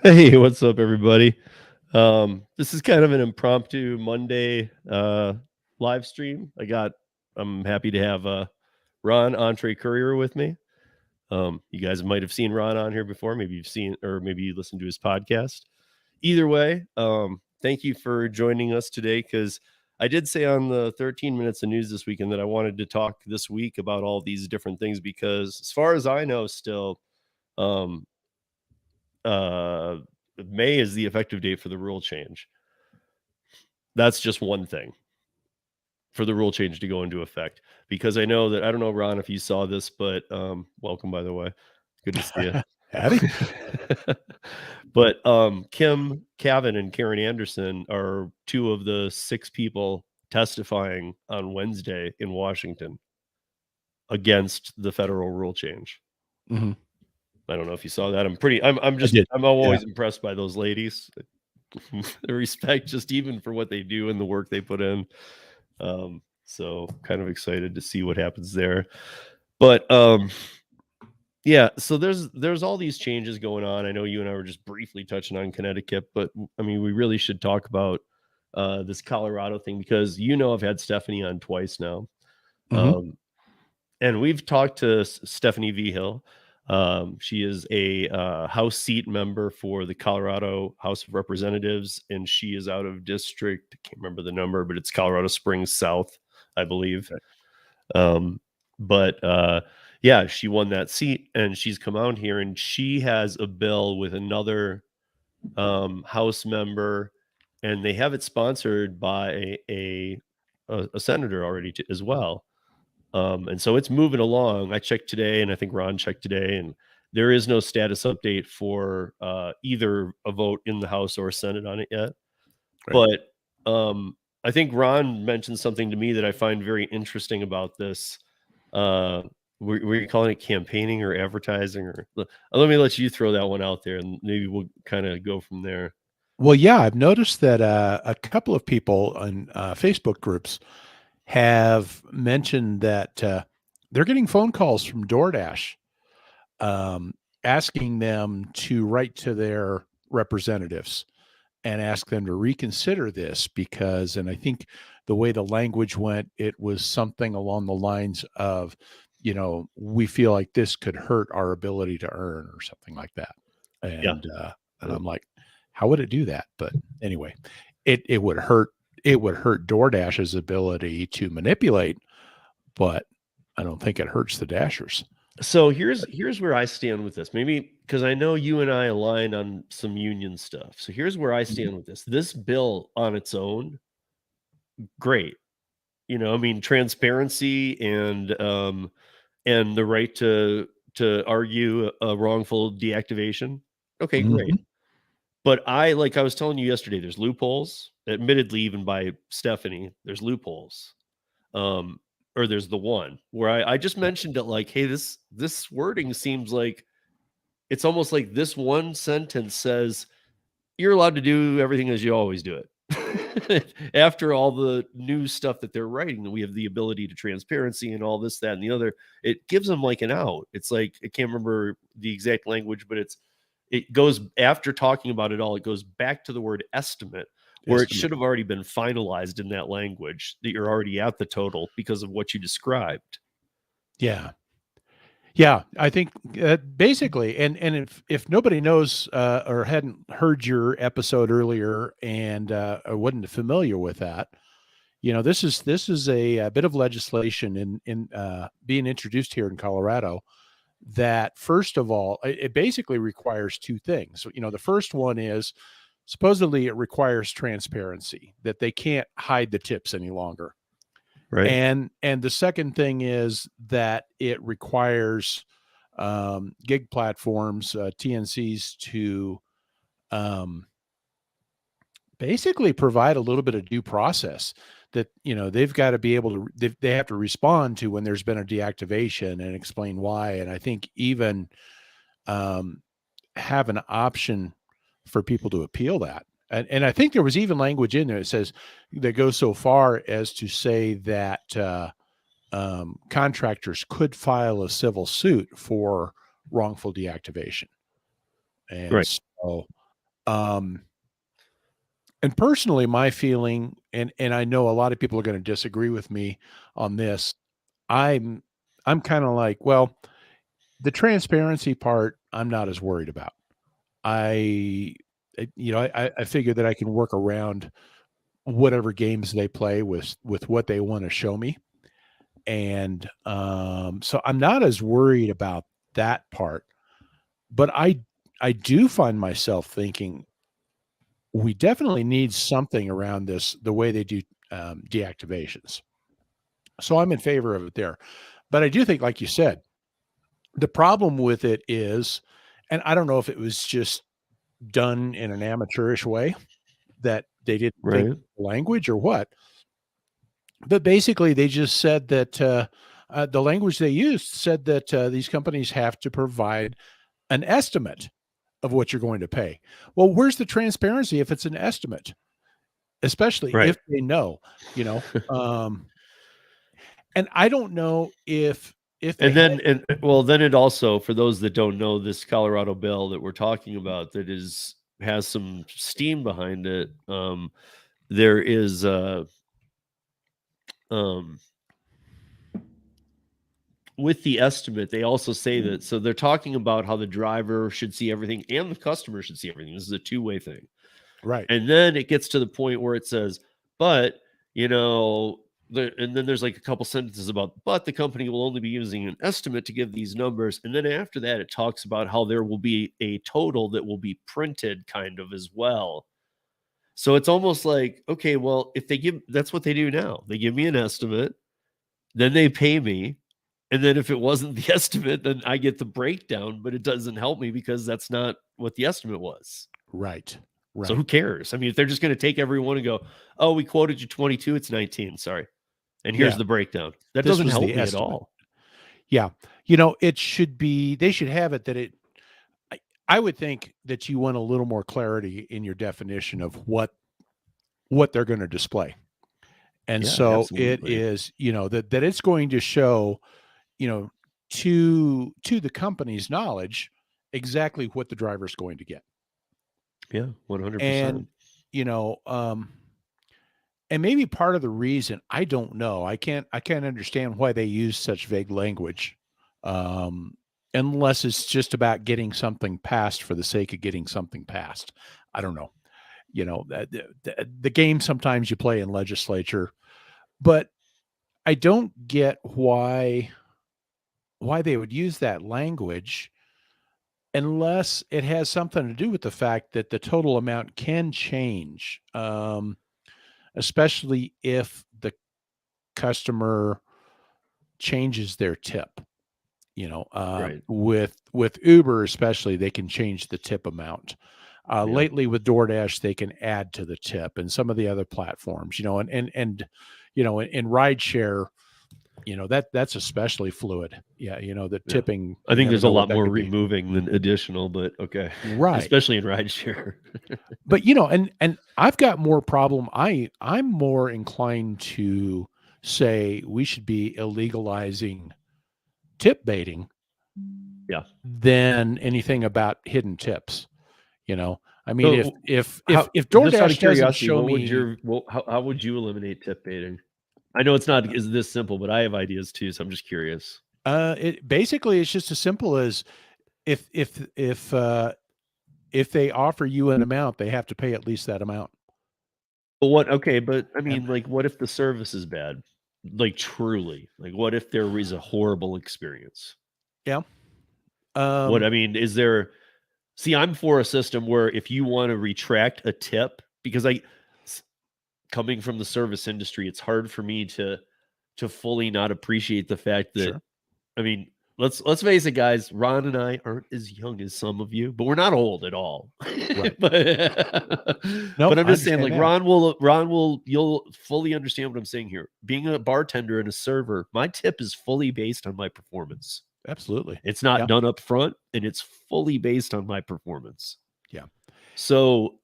Hey, what's up, everybody? This is kind of an impromptu Monday live stream. I'm happy to have Ron Entree Courier with me. You guys might have seen Ron on here before. Maybe you've seen, or maybe you listened to his podcast. Either way, thank you for joining us today, because I did say on the 13 minutes of news this weekend that I wanted to talk this week about all these different things, because as far as I know, still, um, uh, May is the effective date for the rule change. That's just one thing for the rule change to go into effect, because I know that, I don't know, Ron, if you saw this, but welcome, by the way. Good to see you. Howdy. But Kim Cavan and Karen Anderson are two of the 6 people testifying on Wednesday in Washington against the federal rule change. Mm-hmm. I don't know if you saw that. I'm always impressed by those ladies. The respect, just even for what they do and the work they put in. So kind of excited to see what happens there. But yeah, so there's all these changes going on. I know you and I were just briefly touching on Connecticut, but I mean, we really should talk about this Colorado thing, because I've had Stephanie on twice now. Mm-hmm. And we've talked to Stephanie Vigil. She is a House seat member for the Colorado House of Representatives, and she is out of district. I can't remember the number, but it's Colorado Springs South, I believe. But yeah, she won that seat, and she's come out here, and she has a bill with another House member, and they have it sponsored by a senator already as well. And so it's moving along. I checked today, and I think Ron checked today, and there is no status update for either a vote in the House or Senate on it yet. Right. But I think Ron mentioned something to me that I find very interesting about this. Were you calling it campaigning or advertising? Or let me let you throw that one out there, and maybe we'll kind of go from there. Well, yeah, I've noticed that a couple of people on Facebook groups have mentioned that they're getting phone calls from DoorDash asking them to write to their representatives and ask them to reconsider this, because, and I think the way the language went, it was something along the lines of, we feel like this could hurt our ability to earn, or something like that. And I'm like, how would it do that? But anyway, it would hurt. It would hurt DoorDash's ability to manipulate, but I don't think it hurts the Dashers. So here's where I stand with this. Maybe because I know you and I align on some union stuff. So here's where I stand with this. This bill on its own, great. I mean, transparency and the right to argue a wrongful deactivation. Okay, great. But like I was telling you yesterday, there's loopholes. Admittedly, even by Stephanie, there's loopholes. Or there's the one where I just mentioned it, like, hey, this wording seems like it's almost like this one sentence says you're allowed to do everything as you always do it. After all the new stuff that they're writing, we have the ability to transparency and all this, that, and the other. It gives them like an out. It's like, I can't remember the exact language, but it goes, after talking about it all, it goes back to the word estimate, where it should have already been finalized in that language, that you're already at the total because of what you described. Yeah. Yeah, I think basically, and if nobody knows or hadn't heard your episode earlier and wasn't familiar with that, this is a bit of legislation in being introduced here in Colorado that, first of all, it basically requires 2 things. So, the first one is, supposedly it requires transparency, that they can't hide the tips any longer. Right. And the second thing is that it requires gig platforms, TNCs, to basically provide a little bit of due process, that, they've got to be able to, they have to respond to when there's been a deactivation and explain why. And I think even have an option for people to appeal that. And I think there was even language in there that says, that goes so far as to say that contractors could file a civil suit for wrongful deactivation. And right. So Um, and personally, my feeling, and I know a lot of people are going to disagree with me on this. I'm I'm kind of like, well, the transparency part, I'm not as worried about. I figure that I can work around whatever games they play with what they want to show me, and so I'm not as worried about that part. But I do find myself thinking we definitely need something around this, the way they do deactivations. So I'm in favor of it there. But I do think, like you said, the problem with it is, and I don't know if it was just done in an amateurish way that they didn't think Right. language or what, but basically they just said that the language they used said that these companies have to provide an estimate of what you're going to pay. Well, where's the transparency if it's an estimate, especially if Right. they know, you know? And I don't know if they And had. then, and well, then it also, for those that don't know, this Colorado bill that we're talking about that has some steam behind it. There is um with the estimate, they also say that, so they're talking about how the driver should see everything and the customer should see everything. This is a two-way thing. Right, And then it gets to the point where it says, but, you know, and then there's like a couple sentences about, but the company will only be using an estimate to give these numbers. And then after that, it talks about how there will be a total that will be printed kind of as well. So it's almost like, okay, well, if they give, that's what they do now. They give me an estimate, then they pay me. And then if it wasn't the estimate, then I get the breakdown, but it doesn't help me because that's not what the estimate was. right, So who right. cares? I mean, if they're just going to take everyone and go, "Oh, we quoted you 22, it's 19, sorry. And here's Yeah, the breakdown." That this doesn't was help the me at estimate. all. Yeah, it should be. They should have it that it. I, I would think that you want a little more clarity in your definition of what they're going to display, and Yeah, so it absolutely. is, that it's going to show, you know, to the company's knowledge exactly what the driver's going to get. Yeah, 100%. And, you know, and maybe part of the reason, I don't know, I can't understand why they use such vague language. Um, unless it's just about getting something passed for the sake of getting something passed. I don't know. The game sometimes you play in legislature, but I don't get why they would use that language unless it has something to do with the fact that the total amount can change, especially if the customer changes their tip. Right. With Uber especially, they can change the tip amount. Yeah. Lately with DoorDash, they can add to the tip, and some of the other platforms, and in rideshare, that's especially fluid. Yeah, the Yeah. tipping, I you think never there's a know what lot that more could be. removing than additional, but okay. Right. Especially in rideshare. But and I've got more problem. I'm more inclined to say we should be illegalizing tip baiting Yeah. than anything about hidden tips. I mean, if So if if how, if just out of DoorDash doesn't curiosity, show what would me, your how would you eliminate tip baiting? I know it's not is this simple, but I have ideas too, so I'm just curious. it basically it's just as simple as if if if uh if they offer you an amount, they have to pay at least that amount. But what okay, but I And mean, like, what if the service is bad? Like, truly? Like, what if there was a horrible experience? yeah, What um, I mean, is there see, I'm for a system where if you wanna retract a tip because s coming from the service industry, it's hard for me to fully not appreciate the fact that sure, I mean, let's face it, guys. Ron and I aren't as young as some of you, but we're not old at all. right. but Nope, but I'm I just saying, understand like that. Ron will you'll fully understand what I'm saying here. Being a bartender and a server, my tip is fully based on my performance. Absolutely. It's not Yeah, done up front, and it's fully based on my performance. yeah, So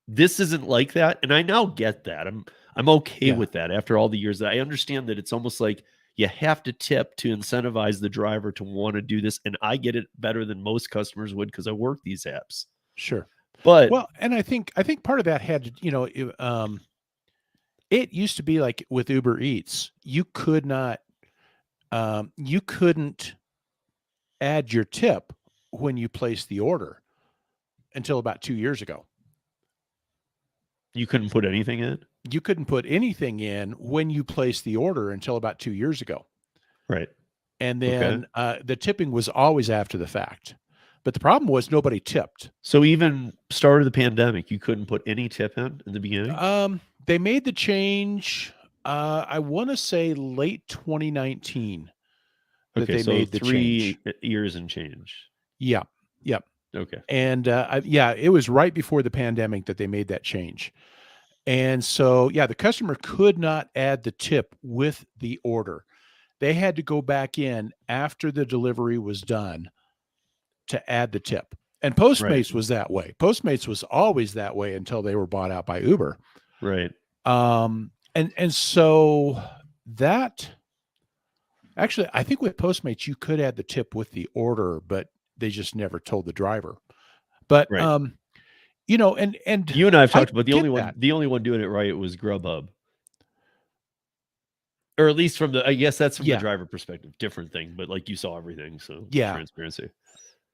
this isn't like that, and I now get that. I'm okay yeah, with that after all the years that I understand that it's almost like you have to tip to incentivize the driver to want to do this, and I get it better than most customers would because I work these apps. sure. But Well, and I think part of that had to, it used to be like with Uber Eats, you couldn't add your tip when you placed the order until about 2 years ago. you couldn't put anything in? You couldn't put anything in when you placed the order until about 2 years ago. Right. And Okay. then the tipping was always after the fact. But the problem was nobody tipped. So even start of the pandemic, you couldn't put any tip in the beginning? They made the change, I want to say late 2019 that Okay, they so made the change. 3 years and change. Yeah. Yep. Okay. And yeah, it was right before the pandemic that they made that change. And so, yeah, the customer could not add the tip with the order. They had to go back in after the delivery was done to add the tip. And Right. Postmates was that way. Postmates was always that way until they were bought out by Uber. Right. And so that actually, I think with Postmates you could add the tip with the order, but they just never told the driver. But Right. and You and I have I talked about get that. the only one doing it right was Grubhub. Or at least from the I guess that's from the Yeah. driver perspective, different thing, but like you saw everything, so Yeah. transparency.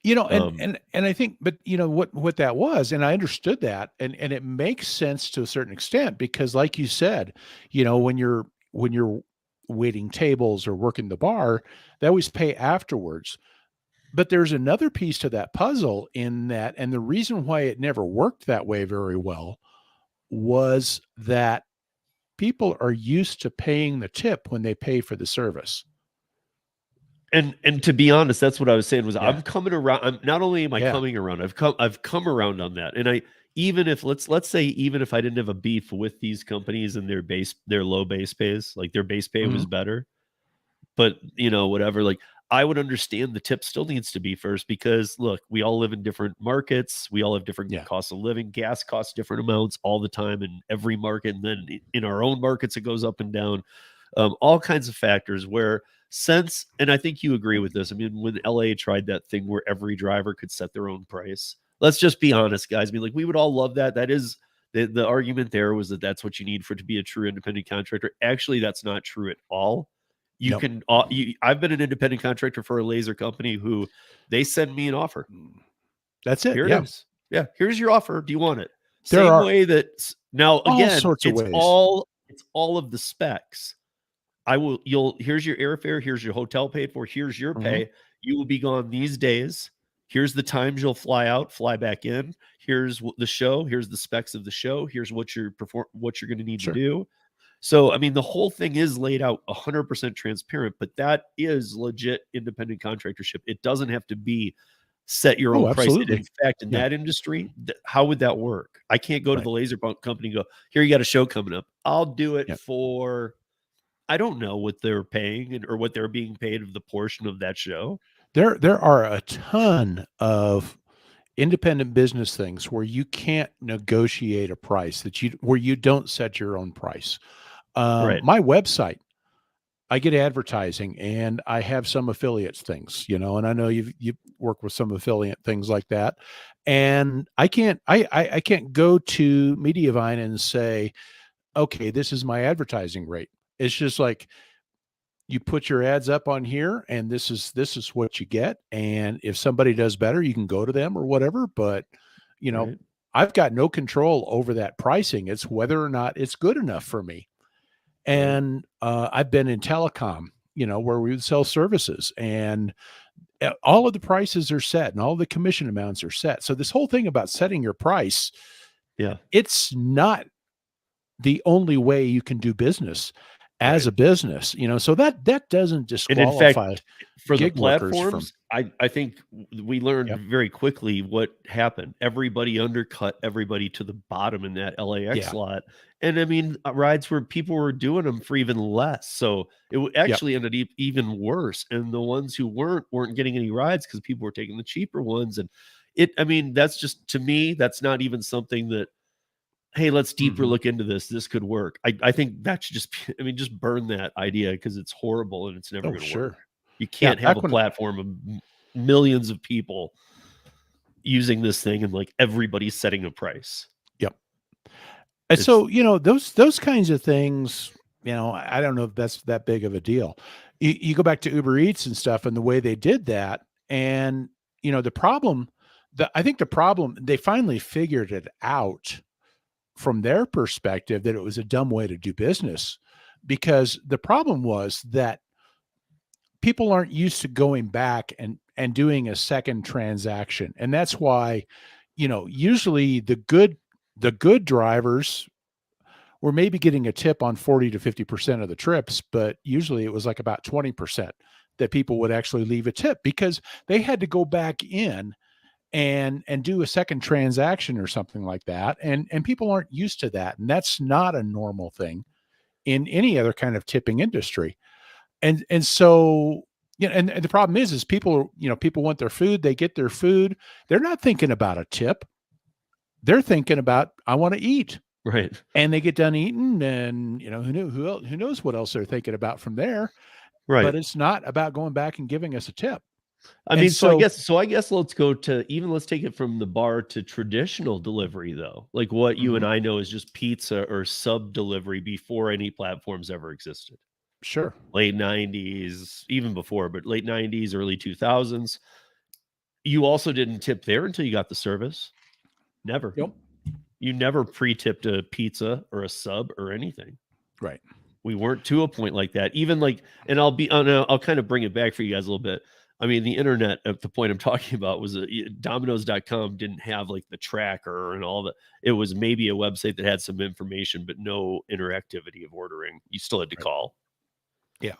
And Um, and I think, but what that was, and I understood that, and it makes sense to a certain extent because, like you said, when you're waiting tables or working the bar, they always pay afterwards. But there's another piece to that puzzle in that, and the reason why it never worked that way very well was that people are used to paying the tip when they pay for the service. and to be honest, that's what I was saying was Yeah. I'm coming around. I'm not only am I Yeah. coming around, I've come around on that. And I even if let's say even if I didn't have a beef with these companies and their low base pays, like their base pay Mhm. was better, but whatever, like I would understand the tip still needs to be first because look, we all live in different markets, we all have different Yeah. costs of living, gas costs different amounts all the time in every market, and then in our own markets it goes up and down, all kinds of factors where since and I think you agree with this. I mean, when LA tried that thing where every driver could set their own price, let's just be honest, guys. I mean, like we would all love that. That is the argument there was that that's what you need for it to be a true independent contractor. Actually, that's not true at all. You Nope. can I've been an independent contractor for a laser company who they send me an offer. That's it. Here it Yeah. is. Yeah, here's your offer. Do you want it? There Same are way that now all again, sorts of ways. it's all of the specs. You'll here's your airfare, here's your hotel paid for, here's your Mhm. pay. You will be gone these days. Here's the times you'll fly out, fly back in. Here's the show, here's the specs of the show, here's what you're going to need to Sure. do. So, I mean, the whole thing is laid out 100% transparent, but that is legit independent contractorship. It doesn't have to be set your Oh, own price. And in absolutely. fact, in Yeah. that industry, how would that work? I can't go to Right. the laser pump company and go, here, you got a show coming up. I'll do it Yeah. for, I don't know what they're paying or what they're being paid of the portion of that show. There are a ton of independent business things where you can't negotiate a price where you don't set your own price. Right. My website, I get advertising and I have some affiliates things, and I know you work with some affiliate things like that. And I can't go to Mediavine and say, okay, this is my advertising rate. It's just like you put your ads up on here and this is what you get. And if somebody does better, you can go to them or whatever. But you know, Right. I've got no control over that pricing. It's whether or not it's good enough for me. Right. And I've been in telecom, where we would sell services, and all of the prices are set and all the commission amounts are set. So this whole thing about setting your price, Yeah. it's not the only way you can do business as Right. a business, so that doesn't And in fact, disqualify for the gig workers from. platforms, I think we learned Yep. very quickly what happened. Everybody undercut everybody to the bottom in that LAX Yeah. lot. And I mean, rides where people were doing them for even less. So it Yep. actually ended even worse. And the ones who weren't getting any rides because people were taking the cheaper ones. And I mean, that's just to me, that's not even something that, hey, let's deeper Mhm. look into this. This could work. I think that should just I mean, just burn that idea because it's horrible and it's never Oh, going to work. sure. You Yeah, can't have back a when platform of millions of people. using this thing and like everybody's setting a price. Yep. And It's so, those kinds of things, I don't know if that's that big of a deal. You go back to Uber Eats and stuff and the way they did that. And, the problem, I think the problem, they finally figured it out from their perspective that it was a dumb way to do business, because the problem was that people aren't used to going back and doing a second transaction. And that's why, usually the good drivers were maybe getting a tip on 40 to 50% of the trips, but usually it was like about 20% that people would actually leave a tip because they had to go back in and do a second transaction or something like that. And people aren't used to that. And that's not a normal thing in any other kind of tipping industry. And so, and the problem is people want their food, they get their food, they're not thinking about a tip. They're thinking about, I want to eat. right. And they get done eating, and who knows what else they're thinking about from there. But Right. it's not about going back and giving us a tip. I And mean, so I so, guess so I guess let's take it from the bar to traditional delivery though. Like what you and mhm, I know is just pizza or sub delivery before any platforms ever existed. sure, Late 90s, even before, but late 90s, early 2000s. You also didn't tip there until you got the service. Never. yep, You never pre-tipped a pizza or a sub or anything. right, We weren't to a point like that. Even like, and I'll kind of bring it back for you guys a little bit. I mean, the internet at the point I'm talking about was Domino's.com didn't have like the tracker and all that. It was maybe a website that had some information, but no interactivity of ordering. You still had to right, call. yeah, yeah,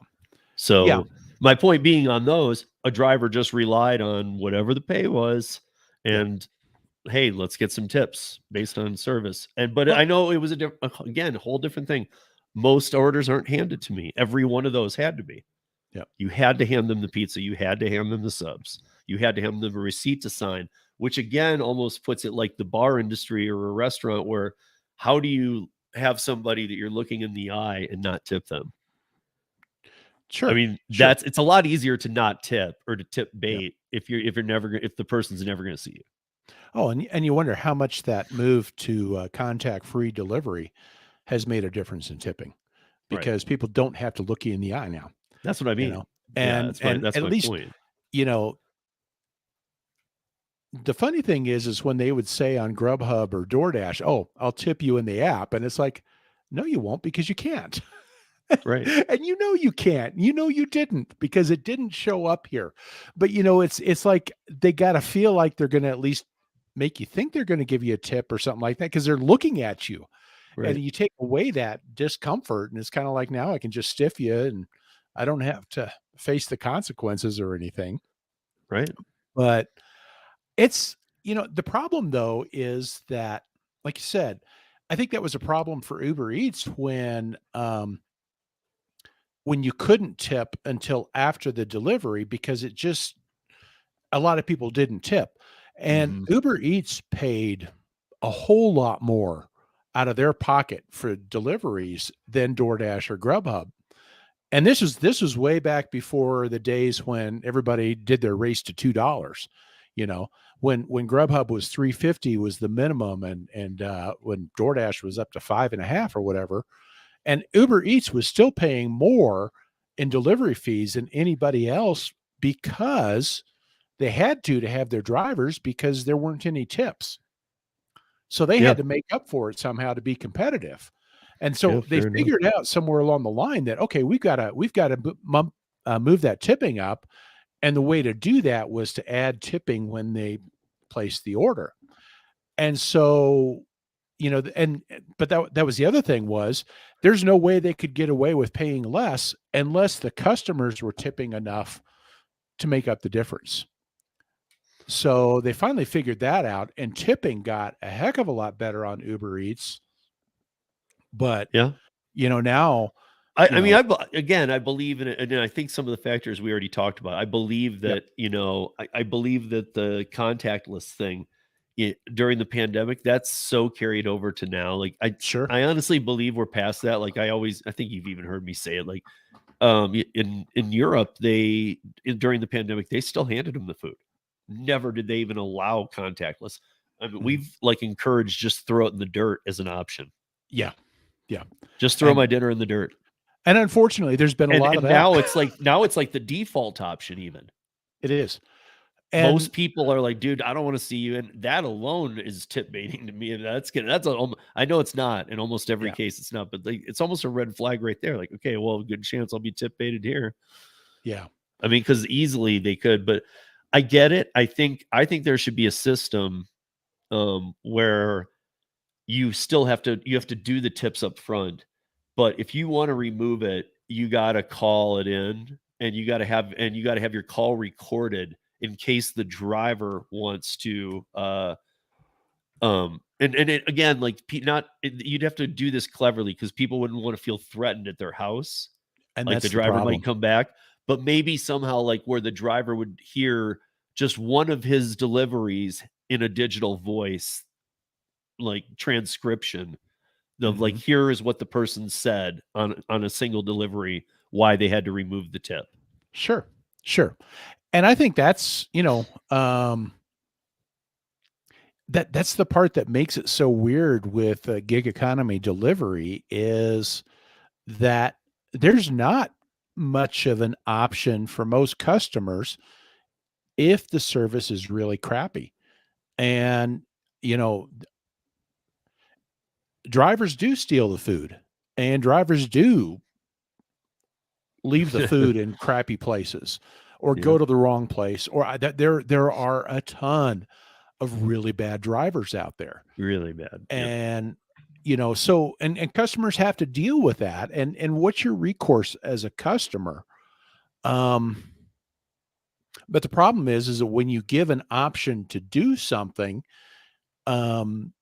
So my point being on those, a driver just relied on whatever the pay was, yep. and hey, let's get some tips based on service. But Well, I know it was again, a whole different thing. Most orders aren't handed to me. Every one of those had to be. yep, You had to hand them the pizza. You had to hand them the subs. You had to hand them a receipt to sign, which again almost puts it like the bar industry or a restaurant where how do you have somebody that you're looking in the eye and not tip them? I sure, mean, sure, it's a lot easier to not tip or to tip yep. bait if the person's never going to see you. Oh, and you wonder how much that move to contact-free delivery has made a difference in tipping, Right. because people don't have to look you in the eye now, That's what I you know? mean. Yeah, And and that's at my least, point. you know, the funny thing is when they would say on Grubhub or DoorDash, "Oh, I'll tip you in the app," and it's like, "No, you won't, because you can't." Right. And you can't. You didn't, because it didn't show up here. But, it's like they gotta feel like they're gonna at least make you think they're gonna give you a tip or something like that, because 'cause they're looking at you, and Right. you take away that discomfort, and it's kinda like, now I can just stiff you, and I don't have to face the consequences or anything. Right. But it's the problem though is that, like you said, I think that was a problem for Uber Eats when you couldn't tip until after the delivery, because it just a lot of people didn't tip. And Mhm. Uber Eats paid a whole lot more out of their pocket for deliveries than DoorDash or Grubhub. And this was way back before the days when everybody did their race to $2. You know, when Grubhub was 3.50 was the minimum, and when DoorDash was up to 5.5 or whatever, and Uber Eats was still paying more in delivery fees than anybody else, because they had to have their drivers, because there weren't any tips. So they Yeah. had to make up for it somehow to be competitive. And Yeah, so they fair enough. figured out somewhere along the line that, okay, we've got to move that tipping up. And the way to do that was to add tipping when they placed the order. And so, but that was the other thing, was there's no way they could get away with paying less unless the customers were tipping enough to make up the difference. So they finally figured that out, and tipping got a heck of a lot better on Uber Eats. But, Yeah. now, I you mean, know again, I believe in it, and I think some of the factors we already talked about. I believe Yep, that I believe that the contactless thing during the pandemic that's so carried over to now. Like sure. I honestly believe we're past that. Like I think you've even heard me say it. Like in Europe, during the pandemic they still handed them the food. never did they even allow contactless. I mean, Mhm. we've like encouraged just throw it in the dirt as an option. Yeah, yeah, Just throw and my dinner in the dirt. unfortunately, there's been a lot of And that. now it's like the default option even. It is, Most and people are like, "Dude, I don't wanna see you," and that alone is tip baiting to me, and that's a I know it's not, in almost every yeah, case, it's not, but, like, it's almost a red flag right there, like, "Okay, well, good chance I'll be tip baited here." yeah, I mean, because easily they could, but I get it. I think there should be a system, where you have to do the tips up front, but if you wanna remove it, you gotta call it in, and you gotta have your call recorded in case the driver wants to, and it again, like, you'd have to do this cleverly because people wouldn't wanna feel threatened at their house, and like, the that's the driver might problem. come back, but maybe somehow, like, where the driver would hear just one of his deliveries in a digital voice, like, transcription of like, Mhm. here is what the person said on a single delivery, why they had to remove the tip. Sure, sure, and I think that's, that's the part that makes it so weird with, gig economy delivery is that there's not much of an option for most customers if the service is really crappy. And, you know, drivers do steal the food and drivers do leave the food in crappy places or Yeah, go to the wrong place or there are a ton of really bad drivers out there. really bad. Yeah. And so and customers have to deal with that and what's your recourse as a customer? Um but the problem is that when you give an option to do something, um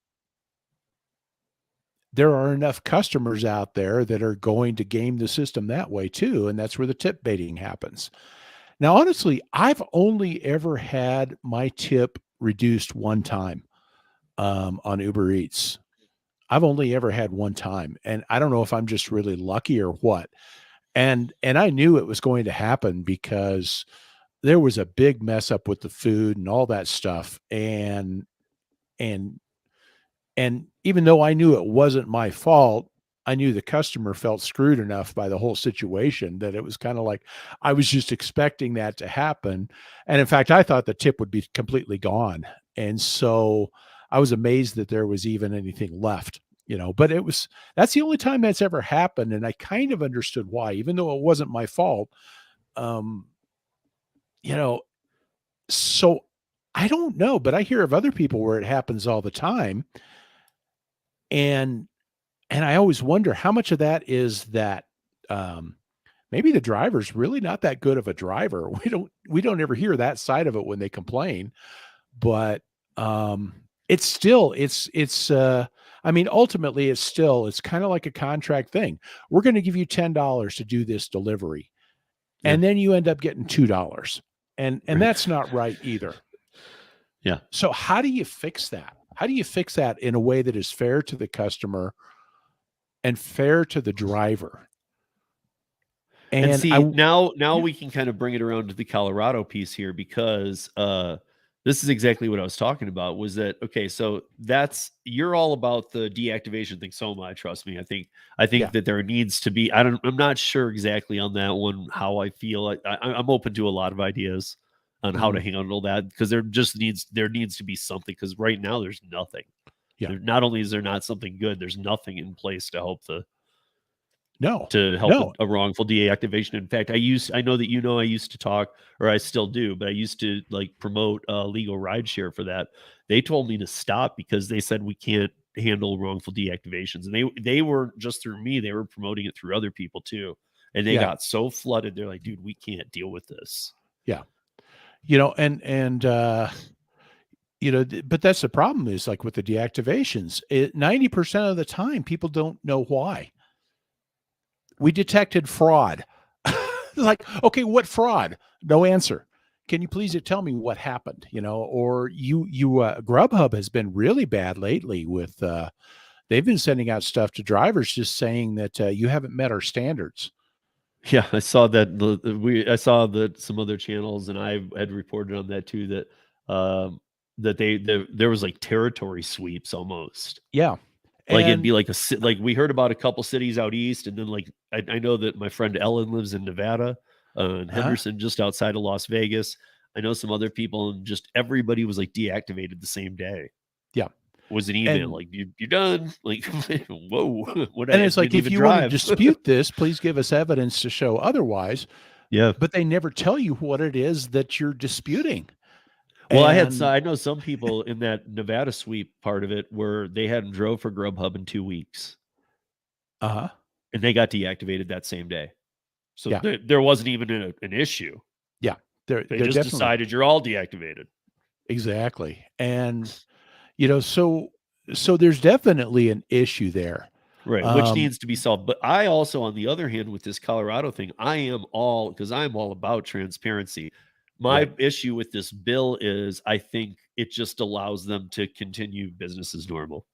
there are enough customers out there that are going to game the system that way too, and that's where the tip baiting happens. Now, honestly, I've only ever had my tip reduced one time, on Uber Eats. I've only ever had one time, and I don't know if I'm just really lucky or what. And I knew it was going to happen because there was a big mess up with the food and all that stuff, and And even though I knew it wasn't my fault, I knew the customer felt screwed enough by the whole situation that it was kinda like I was just expecting that to happen, and in fact, I thought the tip would be completely gone, and so I was amazed that there was even anything left, but that's the only time that's ever happened, and I kind of understood why, even though it wasn't my fault, um, you know, so I don't know, but I hear of other people where it happens all the time, and And I always wonder how much of that is that, um, maybe the driver's really not that good of a driver. We don't ever hear that side of it when they complain, but, it's still I mean, ultimately, it's kinda like a contract thing. We're gonna give you $10 to do this delivery, Yeah. and then you end up getting $2, and Right. that's not right either. Yeah. So how do you fix that? How do you fix that in a way that is fair to the customer and fair to the driver? And And see, now yeah, we can kind of bring it around to the Colorado piece here because this is exactly what I was talking about was that okay, so that's you're all about the deactivation thing so much, trust me. I think yeah, that there needs to be I'm not sure exactly on that one how I feel. I'm open to a lot of ideas on how to mhm, handle that because there needs to be something because right now there's nothing. yeah. There not only is there not something good, there's nothing in place No, to help no, a wrongful deactivation. In fact, I know that I used to talk or I still do, but I used to like promote legal rideshare for that. They told me to stop because they said we can't handle wrongful deactivations. And they were just through me, they were promoting it through other people too. And they yeah, got so flooded, they're like, dude, we can't deal with this. yeah. But that's the problem is like with the deactivations, 90% of the time, people don't know why. We detected fraud. Like, okay, what fraud? No answer. Can you please tell me what happened? Or Grubhub has been really bad lately with, they've been sending out stuff to drivers just saying that you haven't met our standards. Yeah, I saw that I saw that some other channels and I had reported on that too that um, that there was like territory sweeps almost. Yeah. Like it'd And be like like we heard about a couple cities out east, and then like I know that my friend Ellen lives in Nevada, in uh Henderson, just outside of Las Vegas. I know some other people, and just everybody was like deactivated the same day. yeah. Was an email And like you're done. Like whoa, what I and it's like, didn't if even you want to drive. dispute this, please give us evidence to show otherwise. Yeah. But they never tell you what it is that you're disputing. Well, And I know some people in that Nevada sweep part of it where they hadn't drove for Grubhub in 2 weeks, uh-huh. and they got deactivated that same day. So Yeah. there wasn't even an issue. Yeah. They They're just definitely decided you're all deactivated. exactly. And so there's definitely an issue there. Right, which Um, needs to be solved. But I also, on the other hand, with this Colorado thing, because I'm all about transparency. My right. issue with this bill is I think it just allows them to continue business as normal.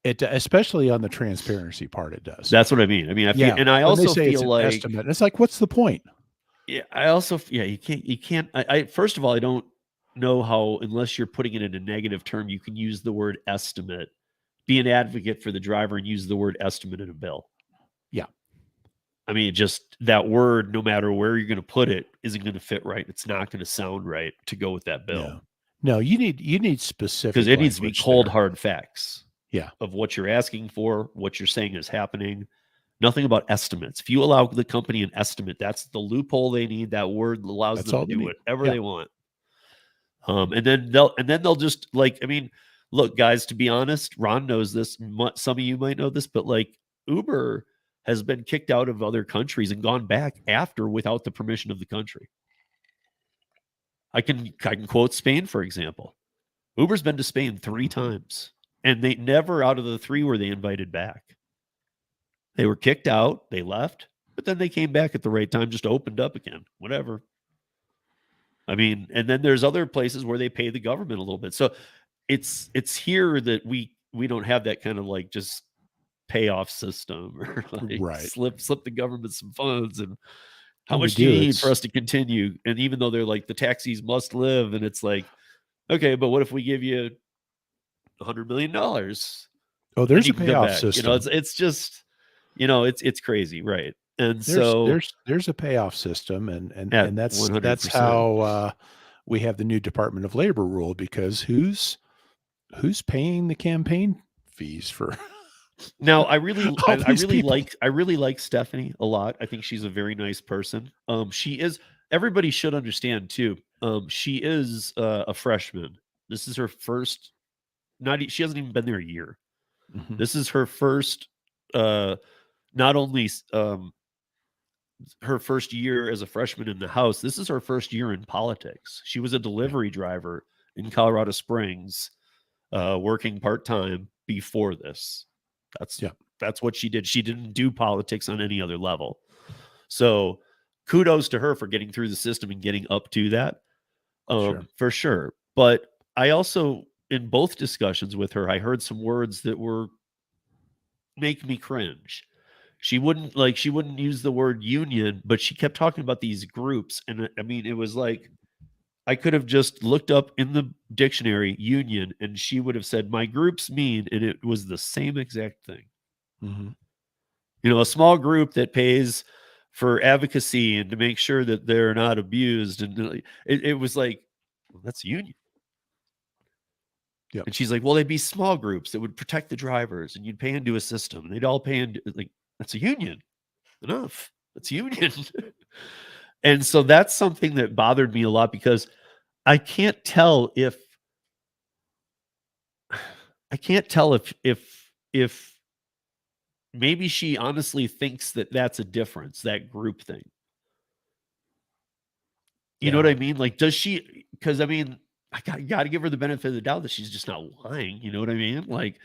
It especially on the transparency part, it does. That's what I mean. I mean, Yeah. I When they also say it's feel an like, estimate, it's like, what's the point? yeah, yeah, you can't. First of all, I don't know how, unless you're putting it in a negative term, you can use the word estimate, be an advocate for the driver, and use the word estimate in a bill. Yeah. I mean, just that word, no matter where you're going to put it, isn't going to fit right. It's not going to sound right to go with that bill No. No, you need because specific it needs to be language cold, there. hard facts Yeah. of what you're asking for, what you're saying is happening. Nothing about estimates. If you allow the company an estimate, that's the loophole they need. That word allows That's them all to they do need. whatever Yeah. they want. And then they'll just like, I mean, look, guys, to be honest, Ron knows this. Some of you might know this, but like Uber has been kicked out of other countries and gone back after without the permission of the country. I can quote Spain, for example. Uber's been to Spain 3 times, and they never out of the three were they invited back. They were kicked out, they left, but then they came back at the right time, just opened up again, whatever. I mean, and then there's other places where they pay the government a little bit. So it's here that we don't have that kind of like just payoff system or like Right. slip the government some funds and how When we much do you do, need for it's us to continue? And even though they're like the taxis must live, and it's like, okay, but what if we give you $100 million? oh, Then there's you a can come payoff back. system. It's just, it's crazy, right? And so There's a payoff system, and at 100%. that's how we have the new Department of Labor rule, because who's paying the campaign fees for Now, all these people? I really like Stephanie a lot. I think she's a very nice person. She is. Everybody should understand too. She is a freshman. This is her first. She hasn't even been there a year. Mhm. This is her first. Uh, Not only her first year as a freshman in the House. This is her first year in politics. She was a Yeah. delivery driver in Colorado Springs, working part time before this. That's Yeah. that's what she did. She didn't do politics on any other level. So kudos to her for getting through the system and getting up to that, Sure. for sure. But I also, in both discussions with her, I heard some words that were make me cringe. She wouldn't use the word union, but she kept talking about these groups, and I mean, it was like I could have just looked up in the dictionary union, and she would have said my groups mean, and it was the same exact thing. Mhm. A small group that pays for advocacy and to make sure that they're not abused, and it was like, well, that's a union. Yep. And she's like, well, they'd be small groups that would protect the drivers, and you'd pay into a system, and they'd all pay into, like, that's a union. Enough. That's a union. And so that's something that bothered me a lot because I can't tell if if maybe she honestly thinks that that's a difference, that group thing. You know what Yeah. I mean? Like, does she? Because I mean, got to give her the benefit of the doubt that she's just not lying. You know what I mean? Like,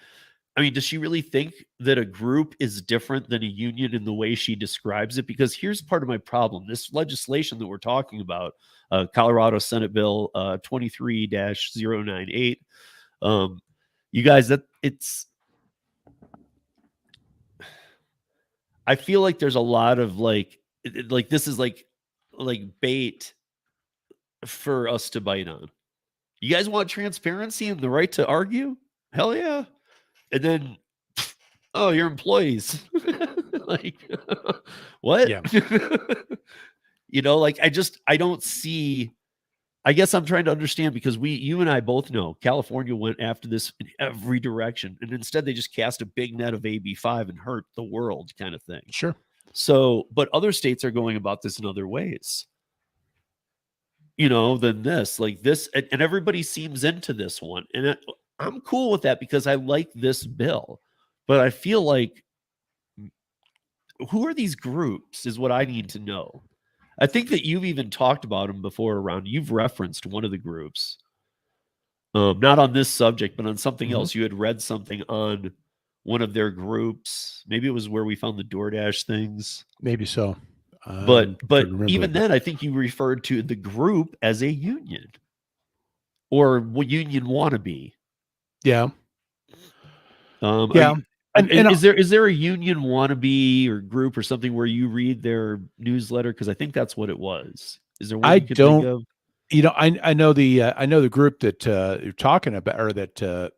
I mean, does she really think that a group is different than a union in the way she describes it? Because here's part of my problem. This legislation that we're talking about, Colorado Senate Bill 23-098, you guys, I feel like there's a lot of like, this is like bait for us to bite on. You guys want transparency and the right to argue? Hell yeah. And then, oh, your employees. Like, what? Yeah. Like I don't see. I guess I'm trying to understand because you and I both know California went after this in every direction, and instead they just cast a big net of AB5 and hurt the world, kind of thing. Sure. So, but other states are going about this in other ways, than this. Like this, and everybody seems into this one, and I'm cool with that because I like this bill. But I feel like, who are these groups? Is what I need to know. I think that you've even talked about them before around. You've referenced one of the groups, not on this subject, but on something Mhm. else. You had read something on one of their groups. Maybe it was where we found the DoorDash things. Maybe so. But Couldn't remember even it. then, I think you referred to the group as a union or what union wannabe. Yeah. Are Yeah. you, And is there a union wannabe or group or something where you read their newsletter? Because I think that's what it was. Is there one I you could think don't, of? I know the group that you're talking about, or that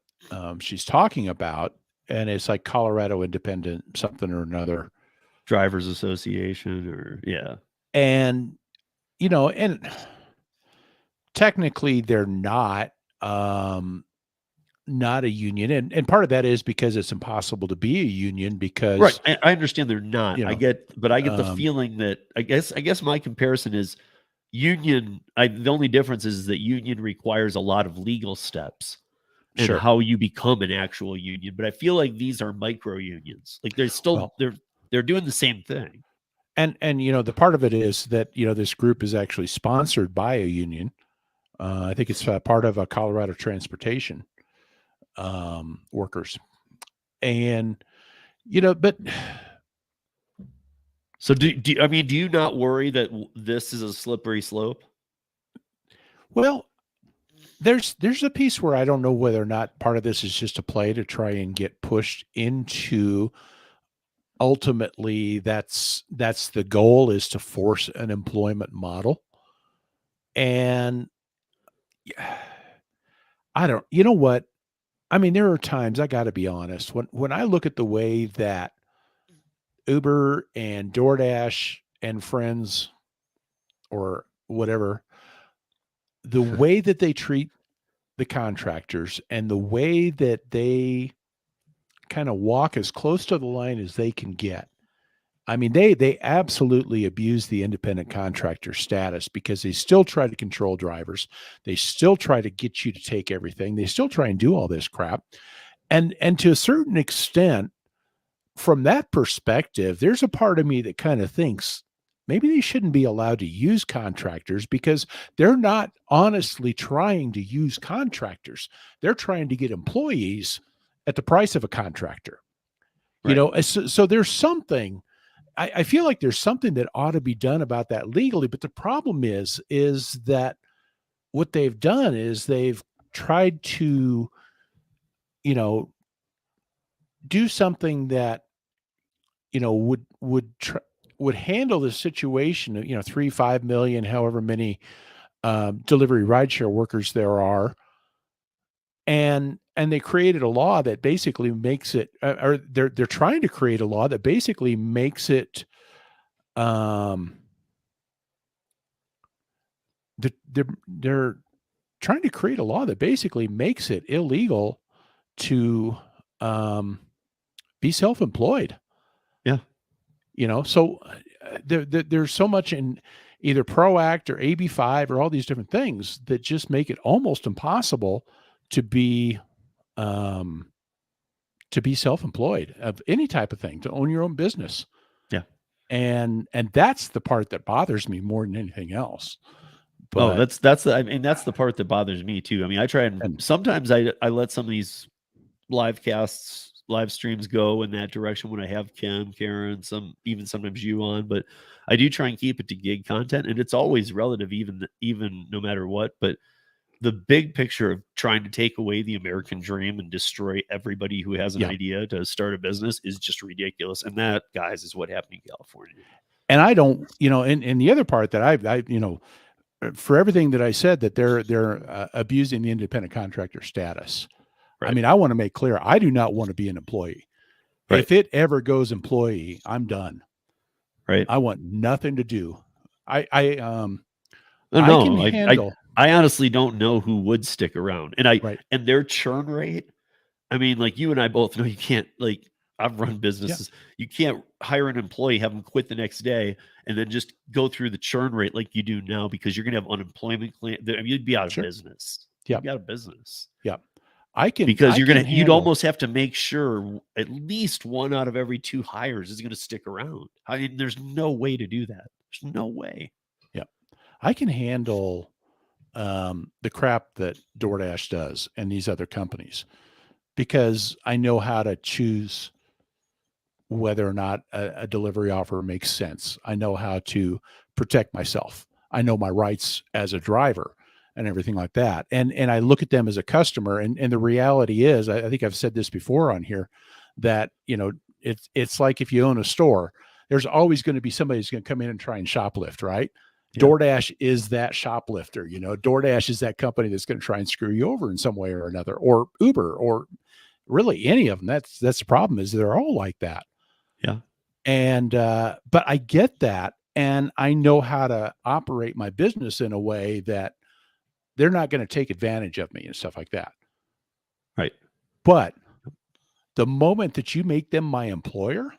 she's talking about, and it's like Colorado Independent something or another. Drivers Association or yeah. And and technically they're not a union, and part of that is because it's impossible to be a union Right. because I understand they're not. you know But I get the um, feeling that I guess my comparison is union. The only difference is that union requires a lot of legal steps and sure. how you become an actual union. But I feel like these are micro unions. Like Well, they're doing the same thing. and the part of it is that this group is actually sponsored by a union. I think it's part of a Colorado Transportation workers, and but So do you not worry that this is a slippery slope? well, there's a piece where I don't know whether or not part of this is just a play to try and get pushed into. Ultimately, that's the goal, is to force an employment model. And I don't, you know what? I mean, there are times, I got to be honest, when I look at the way that Uber and DoorDash and friends or whatever, the way that they treat the contractors and the way that they kind of walk as close to the line as they can get. I mean, they absolutely abuse the independent contractor status because they still try to control drivers. They still try to get you to take everything. They still try and do all this crap. And to a certain extent, from that perspective, there's a part of me that kind of thinks maybe they shouldn't be allowed to use contractors because they're not honestly trying to use contractors. They're trying to get employees at the price of a contractor. Right. So there's something. I feel like there's something that ought to be done about that legally. But the problem is that what they've done is they've tried to, you know, do something that would handle the situation of 3-5 million, however many delivery rideshare workers there are, and they created a law that basically makes it, or they're trying to create a law that basically makes it, um, they're trying to create a law that basically makes it illegal to um, be self-employed. Yeah. So there's so much in either ProAct or AB5 or all these different things that just make it almost impossible to be um, self-employed of any type of thing, to own your own business. Yeah. And that's the part that bothers me more than anything else. Oh, But I mean, that's the part that bothers me too. I mean, I try and and sometimes I let some of these live streams go in that direction when I have Karen, even sometimes you on, but I do try and keep it to gig content, and it's always relative, even no matter what. But the big picture of trying to take away the American dream and destroy everybody who has an yeah, idea to start a business is just ridiculous. And that, guys, is what happened in California. and I don't, and the other part that I for everything that I said, that they're abusing the independent contractor status. I Right. mean, I want to make clear, I do not want to be an employee. Right. If it ever goes employee, I'm done. Right. I want nothing to do. I Oh, I can no, handle. I honestly don't know who would stick around, Right. and their churn rate. I mean, like you and I both know, you can't like. I've run Yeah, businesses. You can't hire an employee, have them quit the next day, and then just go through the churn rate like you do now because you're going to have unemployment claim. I mean, you'd be out of sure. business. Yeah, You'd be out of business yeah. because I can you'd handle. almost have to make sure at least one out of every two hires is going to stick around. I mean, there's no way to do that. There's no way. Yeah, I can handle the crap that DoorDash does and these other companies because I know how to choose whether or not a delivery offer makes sense. I know how to protect myself. I know my rights as a driver and everything like that. And I look at them as a customer. And the reality is, I think I've said this before on here, that it's like if you own a store, there's always going to be somebody who's going to come in and try and shoplift, right? Yeah. DoorDash is that shoplifter. DoorDash is that company that's going to try and screw you over in some way or another, or Uber, or really any of them. That's the problem, is they're all like that. Yeah. And but I get that, and I know how to operate my business in a way that they're not going to take advantage of me and stuff like that. Right. But the moment that you make them my employer,